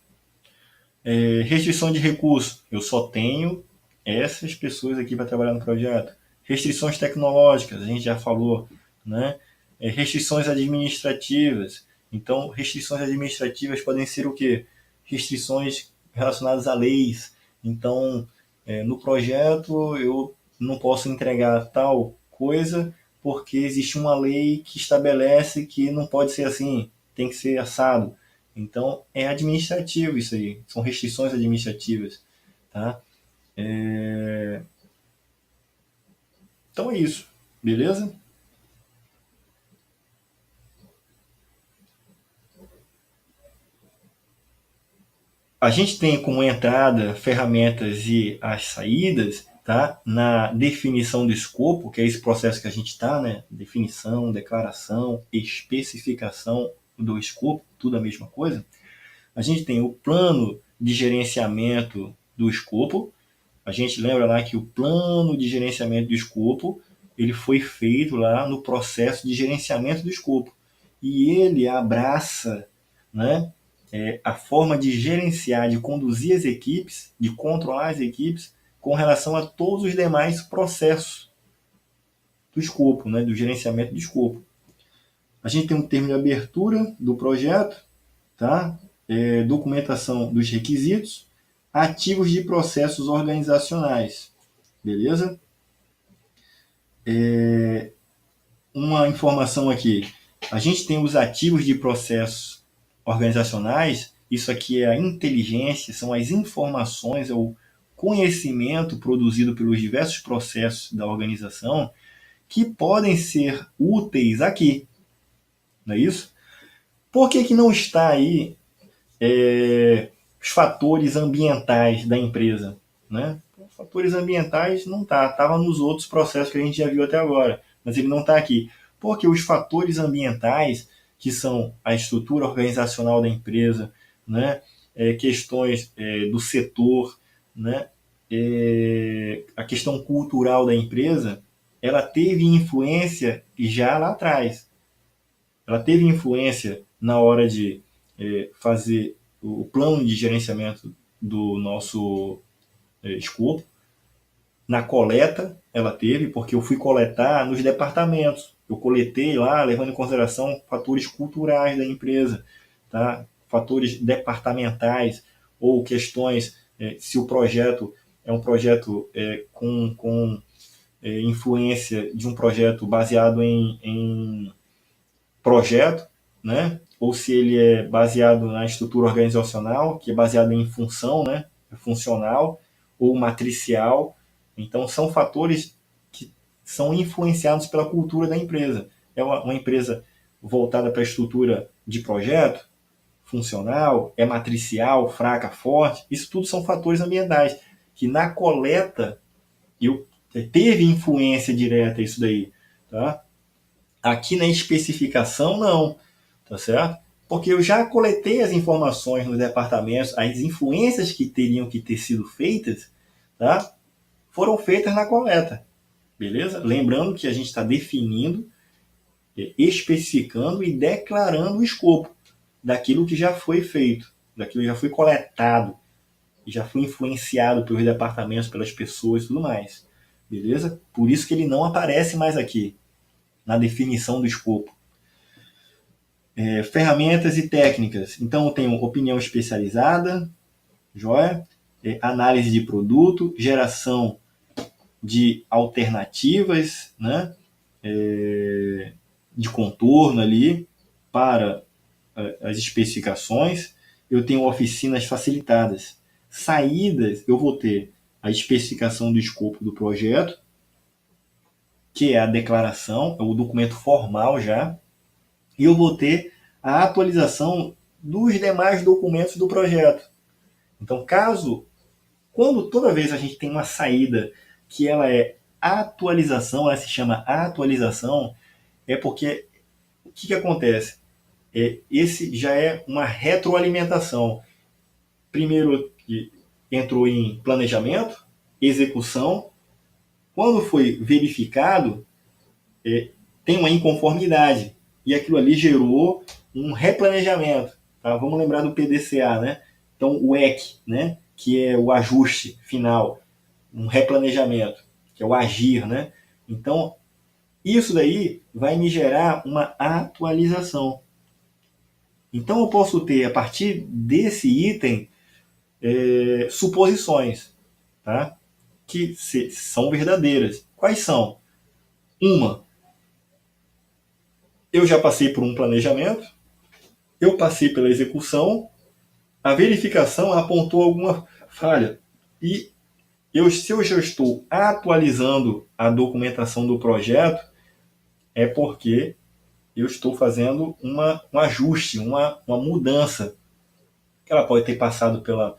Restrição de recursos. Eu só tenho essas pessoas aqui para trabalhar no projeto. Restrições tecnológicas, a gente já falou, né? Restrições administrativas. Então, restrições administrativas podem ser o quê? Restrições relacionadas a leis. Então, no projeto eu não posso entregar tal coisa porque existe uma lei que estabelece que não pode ser assim, tem que ser assado. Então, é administrativo isso aí. São restrições administrativas. Tá? Então é isso. Beleza? A gente tem como entrada ferramentas e as saídas, tá? Na definição do escopo, que é esse processo que a gente está, né? Definição, declaração, especificação do escopo, tudo a mesma coisa. A gente tem o plano de gerenciamento do escopo. A gente lembra lá que o plano de gerenciamento do escopo ele foi feito lá no processo de gerenciamento do escopo. E ele abraça, né, a forma de gerenciar, de conduzir as equipes, de controlar as equipes com relação a todos os demais processos do escopo, né, do gerenciamento do escopo. A gente tem um termo de abertura do projeto, tá? Documentação dos requisitos, ativos de processos organizacionais, beleza? Uma informação aqui, a gente tem os ativos de processos organizacionais, isso aqui é a inteligência, são as informações, é o conhecimento produzido pelos diversos processos da organização que podem ser úteis aqui, não é isso? Por que não está aí os fatores ambientais da empresa? Né? Fatores ambientais não está, estava nos outros processos que a gente já viu até agora, mas ele não está aqui. Porque os fatores ambientais, que são a estrutura organizacional da empresa, né? Questões do setor, né? A questão cultural da empresa, ela teve influência já lá atrás. Ela teve influência na hora de fazer o plano de gerenciamento do nosso escopo. Na coleta, ela teve, porque eu fui coletar nos departamentos. Eu coletei lá, levando em consideração fatores culturais da empresa, tá? Fatores departamentais ou questões, se o projeto é um projeto com influência de um projeto baseado em projeto, né? Ou se ele é baseado na estrutura organizacional, que é baseado em função, né? Funcional ou matricial. Então, são fatores que são influenciados pela cultura da empresa. É uma empresa voltada para a estrutura de projeto, funcional, é matricial, fraca, forte. Isso tudo são fatores ambientais que na coleta eu teve influência direta isso daí, tá? Aqui na especificação não, tá certo? Porque eu já coletei as informações nos departamentos, as influências que teriam que ter sido feitas, tá? Foram feitas na coleta, beleza? Lembrando que a gente está definindo, especificando e declarando o escopo daquilo que já foi feito, daquilo que já foi coletado, e já foi influenciado pelos departamentos, pelas pessoas e tudo mais, beleza? Por isso que ele não aparece mais aqui, na definição do escopo. Ferramentas e técnicas. Então, eu tenho opinião especializada, joia? Análise de produto, geração de alternativas, né? De contorno ali para as especificações. Eu tenho oficinas facilitadas. Saídas, eu vou ter a especificação do escopo do projeto, que é a declaração, é o documento formal já, e eu vou ter a atualização dos demais documentos do projeto. Então, quando toda vez a gente tem uma saída que ela é atualização, ela se chama atualização, é porque o que acontece? Esse já é uma retroalimentação. Primeiro que entrou em planejamento, execução, quando foi verificado, tem uma inconformidade. E aquilo ali gerou um replanejamento. Tá? Vamos lembrar do PDCA, né? Então, o EC, né? Que é o ajuste final, um replanejamento, que é o agir, né? Então, isso daí vai me gerar uma atualização. Então, eu posso ter, a partir desse item, suposições, tá? Que são verdadeiras. Quais são? Uma, eu já passei por um planejamento, eu passei pela execução, a verificação apontou alguma falha. E se eu já estou atualizando a documentação do projeto, é porque eu estou fazendo um ajuste, uma mudança. Ela pode ter passado pela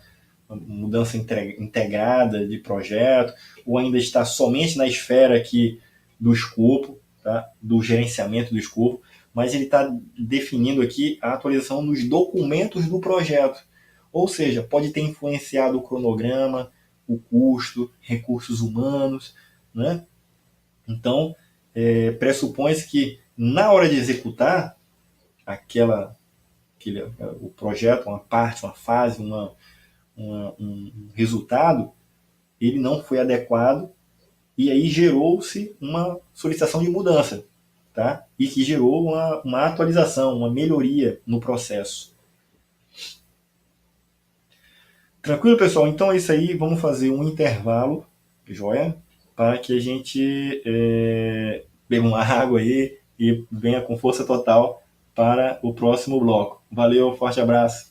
mudança integrada de projeto, ou ainda está somente na esfera aqui do escopo, tá? Do gerenciamento do escopo, mas ele está definindo aqui a atualização nos documentos do projeto. Ou seja, pode ter influenciado o cronograma, o custo, recursos humanos, né? Então, pressupõe-se que na hora de executar o projeto, uma parte, uma fase, um resultado, ele não foi adequado e aí gerou-se uma solicitação de mudança, tá? E que gerou uma atualização, uma melhoria no processo. Tranquilo, pessoal? Então é isso aí. Vamos fazer um intervalo, joia? Para que a gente beba uma água aí e venha com força total para o próximo bloco. Valeu, forte abraço.